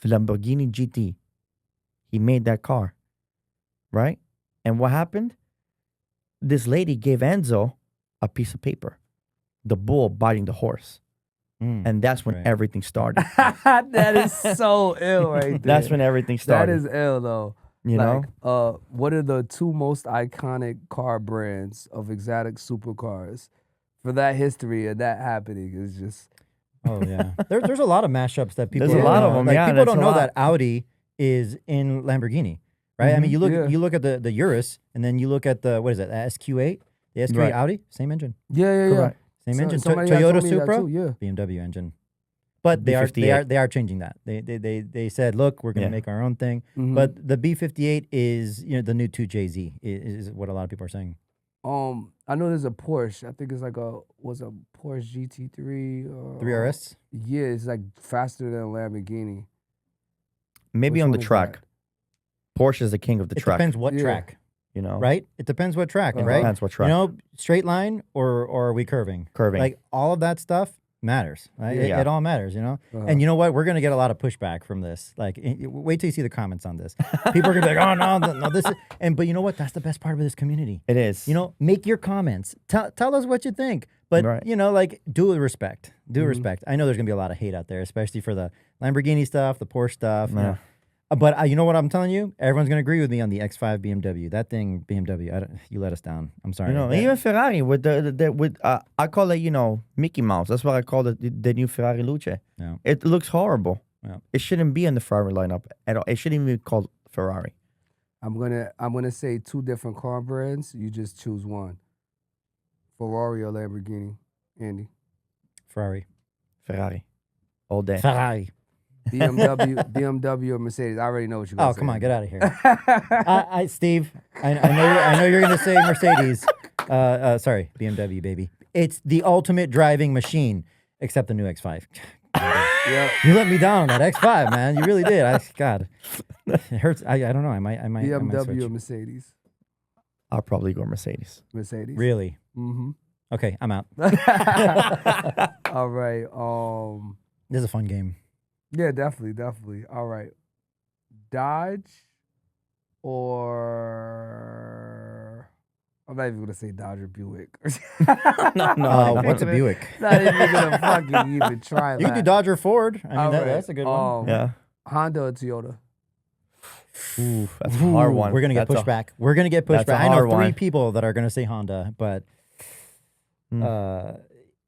GT. He made that car, right? And what happened? This lady gave Enzo a piece of paper, the bull biting the horse. Mm. And that's when Right. everything started. That is so ill right there. That's when everything That started. is ill though. You know? What are the two most iconic car brands of exotic supercars? For that history and that happening is just Oh yeah. There's a lot of mashups that people. There's a don't lot of know. them, Like, yeah, people that's don't a know lot. that Audi is in Lamborghini, right? I mean, Yeah. you look at the Urus, and then you look at the what is it? The SQ8, the SQ8 Right. Audi, same engine, yeah. Correct. same So- engine. somebody had Toyota told me that Supra, too, yeah. BMW engine. But they B58. are changing that. They said, look, we're gonna Yeah. make our own thing. Mhm. But the B58 is the new 2JZ is what a lot of people are saying. I know there's a Porsche. I think it's like a Porsche GT3 or 3RS. Yeah, it's like faster than a Lamborghini. Maybe Which on one the is track. that? Porsche is the king of the It track. depends what Yeah. track, You know? right? It depends what track, Uh-huh. right? Depends what track. You know, straight line or are we curving? Curving. Like all of that stuff matters. Right? Yeah. It all matters, you know? Uh-huh. And you know what? We're going to get a lot of pushback from this. Like, wait till you see the comments on this. People are going to be like, oh, no, this is. But you know what? That's the best part of this community. It is. You know, make your comments. Tell us what you think. But, Right. you know, like, do it with respect. Do it Mhm. with respect. I know there's going to be a lot of hate out there, especially for the Lamborghini stuff, the Porsche stuff. you Yeah. know. But you know what I'm telling you? Everyone's going to agree with me on the X5 BMW. That thing, BMW, you let us down. I'm sorry. You know, That- even Ferrari with with I call it, you know, Mickey Mouse. That's what I call the new Ferrari Luce. Yeah. It looks horrible. Yeah. It shouldn't be in the Ferrari lineup at all. It shouldn't even be called Ferrari. I'm gonna say two different car brands. You just choose one. Ferrari or Lamborghini, Andy. Ferrari. All day. Ferrari. BMW or Mercedes. I already know what you're gonna Oh, say. come on, get out of here. Steve, I know you're gonna say Mercedes. Sorry, BMW, baby. It's the ultimate driving machine, except the new X5. Yeah. You let me down on that X5, man. You really did. God, it hurts. I don't know. I might BMW switch. or Mercedes. I'll probably go Mercedes. Mercedes. Really? Mm-hmm. Okay, I'm out. All right. This is a fun game. Yeah, definitely. All right. Dodge or I'm not even gonna say Dodge or Buick. No, What's a Buick? Not even gonna fucking even try You can do that. Dodge or Ford. I mean, All right. that's a good one. Yeah. Honda or Toyota? Ooh, that's a hard one. We're gonna get That's a- pushback. We're gonna get that's a pushback. I know hard 3 one. people that are gonna say Honda, but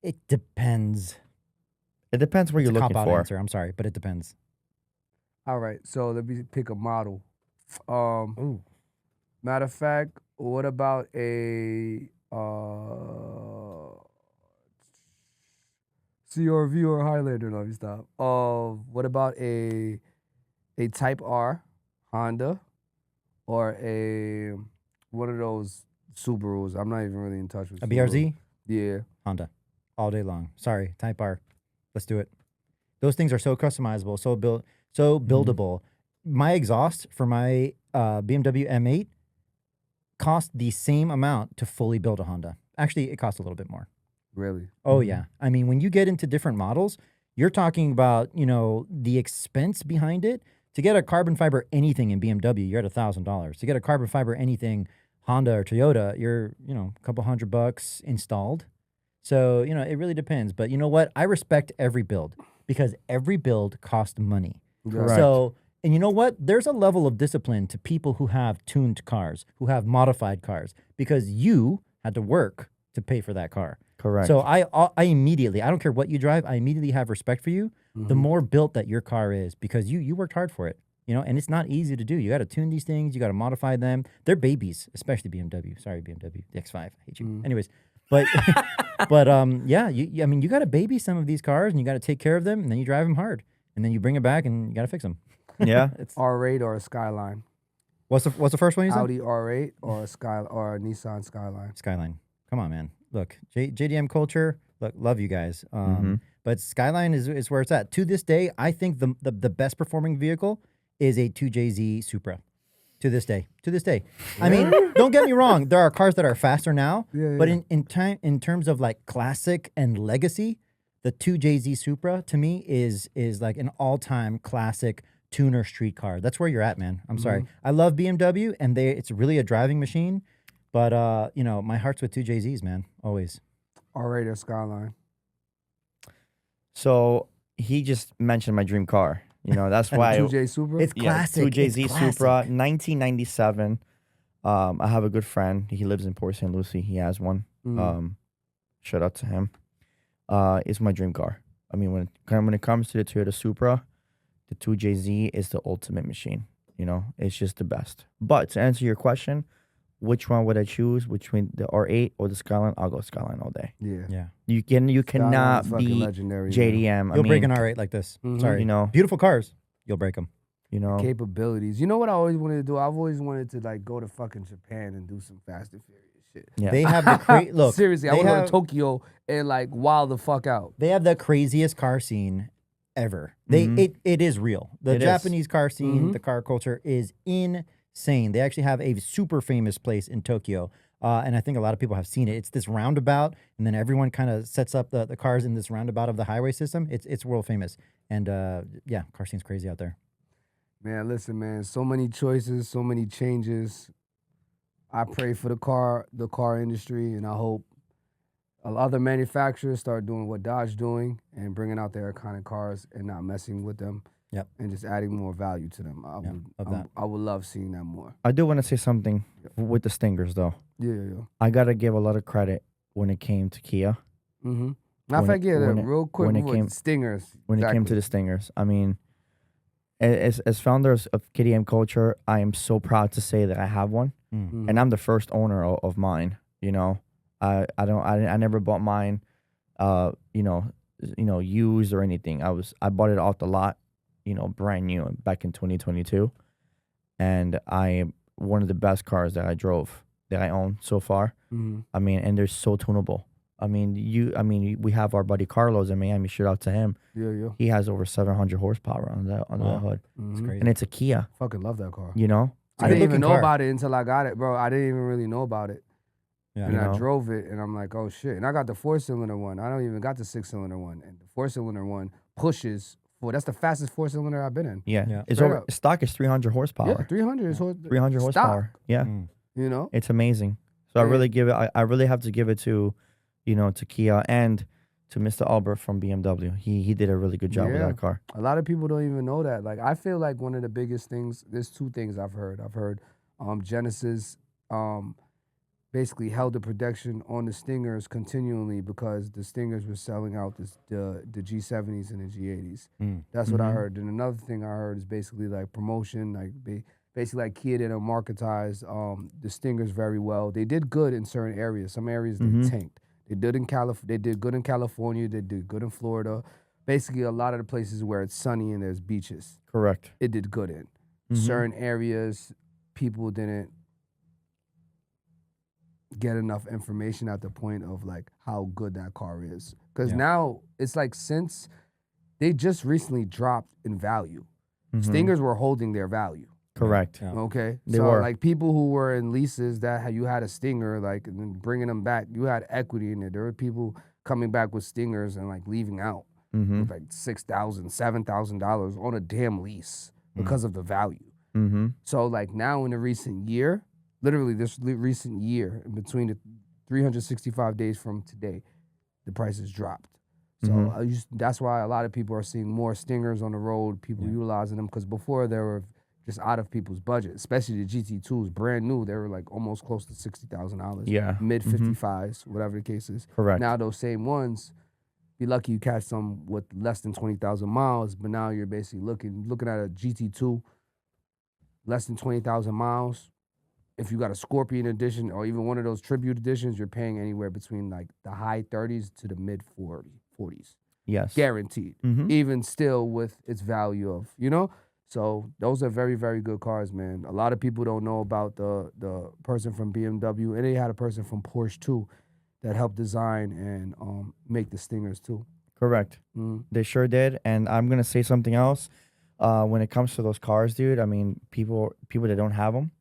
it depends. It depends what It's you're a looking cop-out for. answer. I'm sorry, but it depends. All right, so let me pick a model. Ooh. Matter of fact, what about a CRV or Highlander? No, let me stop. What about a Type R Honda or a one of those Subarus? I'm not even really in touch with A Subaru. BRZ, Yeah. Honda, all day long. Sorry, Type R. Let's do it. Those things are so customizable, so buildable. My exhaust for my BMW M8 cost the same amount to fully build a Honda. Actually, it costs a little bit more. Really? Oh yeah. I mean, when you get into different models, you're talking about, the expense behind it. To get a carbon fiber anything in BMW, you're at $1,000. To get a carbon fiber anything Honda or Toyota, you're, a couple $100 installed. So, it really depends. But you know what? I respect every build because every build costs money. Correct. So, and you know what? There's a level of discipline to people who have tuned cars, who have modified cars, because you had to work to pay for that car. Correct. So I immediately, I don't care what you drive, I immediately have respect for you. The more built that your car is, because you worked hard for it, and it's not easy to do. You got to tune these things, you got to modify them. They're babies, especially BMW. Sorry, BMW, the X5, I hate you. Anyways, but yeah, I mean, you got to baby some of these cars, and you got to take care of them, and then you drive them hard, and then you bring it back, and you got to fix them. yeah. It's R8 or a Skyline? what's the first one you said? Audi R8 or a Nissan Skyline? Skyline. Come on, man. Look, JDM Culture. Look, love you guys. Mm-hmm. But Skyline is where it's at. To this day, I think the best performing vehicle is a 2JZ Supra. To this day. I mean, don't get me wrong. There are cars that are faster now. Yeah, But yeah. in terms of like classic and legacy, the 2JZ Supra to me is like an all-time classic tuner street car. That's where you're at, man. I'm sorry. I love BMW, and it's really a driving machine. But my heart's with 2JZs, man. Always. R8 or Skyline? So he just mentioned my dream car. That's why 2J Supra? It's classic. 2JZ It's Supra, classic. 1997. I have a good friend. He lives in Port St. Lucie. He has one. Shout out to him. It's my dream car. I mean, when it comes to the Toyota Supra, the 2JZ is the ultimate machine. It's just the best. But to answer your question, which one would I choose between the R8 or the Skyline? I'll go Skyline all day. Yeah. Yeah. You Skyline's cannot fucking beat legendary, man. JDM. You'll break an R8 like this. Sorry. Beautiful cars. You'll break them. Capabilities. You know what I always wanted to do? I've always wanted to like go to fucking Japan and do some Fast and Furious shit. Yeah. They have the look. Seriously, I they want to go have- to Tokyo and like wild the fuck out. They have the craziest car scene ever. Mhm. It is real. The It is. Japanese car scene, the car culture is insane. They actually have a super famous place in Tokyo. And I think a lot of people have seen it. It's this roundabout, and then everyone kind of sets up the cars in this roundabout of the highway system. It's world famous. And yeah, car scene's crazy out there. Man, listen, man. So many choices, so many changes. I pray for the car industry, and I hope other manufacturers start doing what Dodge doing and bringing out their iconic cars and not messing with them. Yep. And just adding more value to them. I would love seeing that more. I do want to say something with the Stingers, though. Yeah. I got to give a lot of credit when it came to Kia. Mm-hmm. Matter of fact, real quick, when it came- Stingers. When it came to the Stingers. I mean, as founders of KDM Culture, I am so proud to say that I have one. Mhm. And I'm the first owner of mine. I never bought mine used or anything. I bought it off the lot, brand new back in 2022. And I am one of the best cars that I own so far. Mhm. I mean, and they're so tunable. I mean, we have our buddy Carlos in Miami. Shout out to him. Yeah. He has over 700 horsepower on the hood, It's Mhm. crazy. and it's a Kia. Fucking love that car. a I didn't good-looking even know car. about it until I got it, bro. I didn't even really know about it. Yeah. And You I know? drove it, and I'm like, oh shit. And I got the 4-cylinder one. I don't even got the 6-cylinder one. And the 4-cylinder one pushes that's the fastest 4-cylinder I've been in. Yeah, Yeah. it's Straight over. up. Stock is 300 horsepower. Yeah, 300 is 300 horsepower. Yeah, Mm. You know? it's amazing. So I Yeah. really give it. I really have to give it to, to Kia. And to Mr. Albert from BMW. He did a really good job with Yeah. that car. A lot of people don't even know that. Like, I feel like one of the biggest things, there's two things I've heard. Genesis basically held the production on the Stingers continually because the Stingers were selling out the G70s and the G80s. That's what I heard. And another thing I heard is basically like promotion, like basically like Kia didn't marketize the Stingers very well. They did good in certain areas. Some areas they tanked. They did They did good in California. They did good in Florida. Basically, a lot of the places where it's sunny and there's beaches, Correct. it did good in. Certain areas, people didn't get enough information at the point of like how good that car is. Because now it's like since they just recently dropped in value, Stingers were holding their value. Correct. Yeah. Okay, They so were. like people who were in leases that you had a Stinger, like and then bringing them back, you had equity in it. There were people coming back with Stingers and like leaving out with like $6,000, $7,000 on a damn lease because of the value. So like now in the recent year, literally this recent year, in between the 365 days from today, the prices dropped. So that's why a lot of people are seeing more Stingers on the road, people utilizing them, because before they were just out of people's budget, especially the GT2s, brand new. They were like almost close to $60,000. Yeah. Mid 55s, whatever the case is. Correct. Now those same ones, be lucky you catch some with less than 20,000 miles, but now you're basically looking at a GT2, less than 20,000 miles. If you got a Scorpion edition or even one of those tribute editions, you're paying anywhere between like the high 30s to the mid 40s. Yes. Guaranteed. Even still with its value of, So those are very, very good cars, man. A lot of people don't know about the person from BMW, and they had a person from Porsche too that helped design and make the Stingers too. Correct. They sure did. And I'm gonna say something else. When it comes to those cars, dude, I mean, people that don't have them.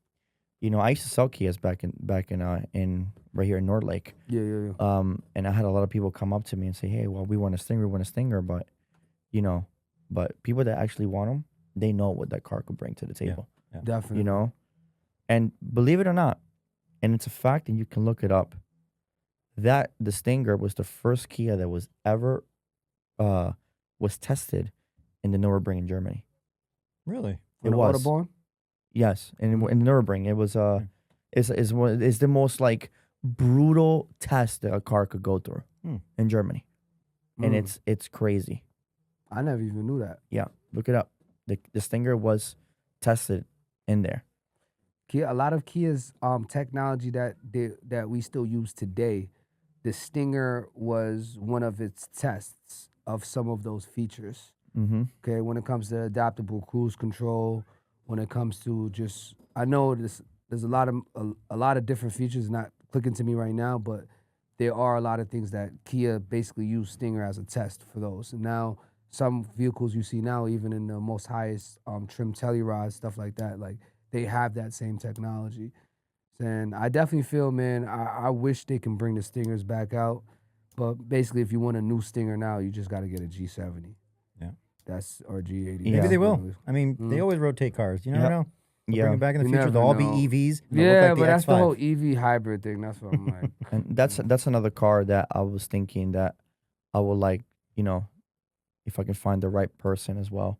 I used to sell Kias back in right here in North Lake. Yeah. And I had a lot of people come up to me and say, "Hey, well, we want a Stinger, but but people that actually want them, they know what that car could bring to the table." Yeah. Definitely. And believe it or not, and it's a fact, and you can look it up, that the Stinger was the first Kia that was ever was tested in the Nürburgring in Germany. Really? It On the was. Autobahn? Yes, in Nürburgring, it was is the most like brutal test that a car could go through in Germany, and it's crazy. I never even knew that. Yeah, look it up. The Stinger was tested in there. Kia, a lot of Kia's technology that we still use today, the Stinger was one of its tests of some of those features. Okay, when it comes to adaptable cruise control, when it comes to just, I know there's a lot of different features not clicking to me right now, but there are a lot of things that Kia basically used Stinger as a test for those. And now some vehicles you see now, even in the most highest trim Telluride, stuff like that, like they have that same technology. And I definitely feel, man, I wish they can bring the Stingers back out. But basically, if you want a new Stinger now, you just got to get a G70. Yeah. That's or G80. Yeah. Maybe they will. I mean, they always rotate cars. You never know. They'll bring them back in the You future. never They'll all be know. EVs. and they'll Yeah, look like but the that's X5. the whole EV hybrid thing. That's what I'm like. And that's another car that I was thinking that I would like, if I can find the right person as well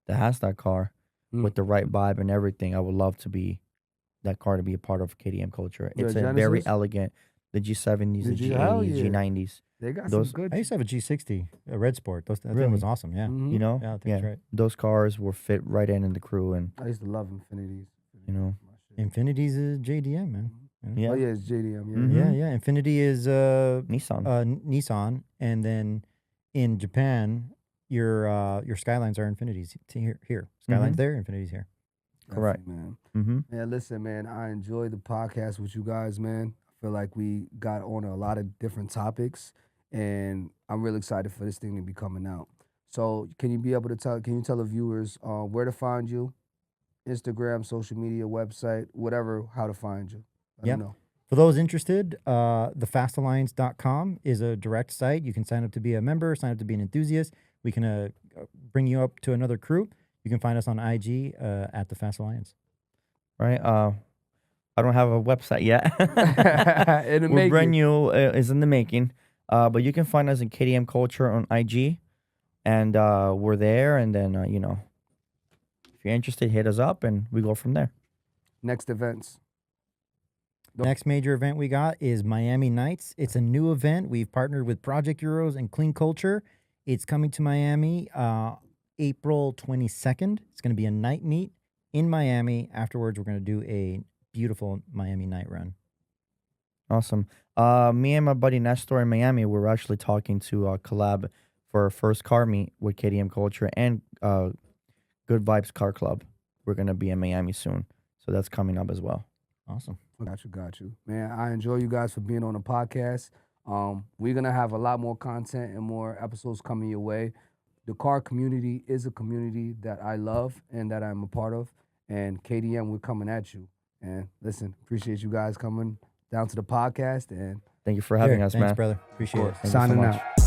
that has that car with the right vibe and everything, I would love that car to be a part of KDM culture. Yeah, It's a very Genesis? elegant, the G70s, the Hell G80s, yeah. G90s. They got Those- some good. I used to have a G60, a Red Sport. That thing Really? was awesome. Yeah. Mhm. Yeah, I think that's right. Those cars will fit right in the crew, and I used to love Infinities. you know, Infinity's is JDM, man. yeah, Oh yeah, it's JDM. Yeah. Mhm. Yeah. Infinity is Nissan. Nissan, and then in Japan, your Skylines are Infinities. Here, Skylines there, Infinities here. Correct. Definitely, man. Mm-hmm. Yeah, listen, man. I enjoyed the podcast with you guys, man. I feel like we got on a lot of different topics, and I'm really excited for this thing to be coming out. So, can you tell the viewers where to find you? Instagram, social media, website, whatever, how to find you. Let Yeah. them know. For those interested, thefastalliance.com is a direct site. You can sign up to be a member, sign up to be an enthusiast. We can bring you up to another crew. You can find us on IG at the Fast Alliance. Right. I don't have a website yet. In the We're making. brand new. Is in the making. But you can find us in KDM Culture on IG, and we're there. And then if you're interested, hit us up, and we go from there. Next events. Next major event we got is Miami Nights. It's a new event. We've partnered with Project Euros and Clean Culture. It's coming to Miami April 22nd. It's going to be a night meet in Miami. Afterwards, we're going to do a beautiful Miami night run. Awesome. Me and my buddy Nestor in Miami, we're actually talking to collab for our first car meet with KDM Culture and Good Vibes Car Club. We're going to be in Miami soon. So that's coming up as well. Awesome. Got you. Man, I enjoy you guys for being on the podcast. We're going to have a lot more content and more episodes coming your way. The car community is a community that I love and that I'm a part of. And KDM, we're coming at you. And listen, appreciate you guys coming down to the podcast. And thank you for having us, Thanks, man. brother. Appreciate it. Thank you so signing much. out.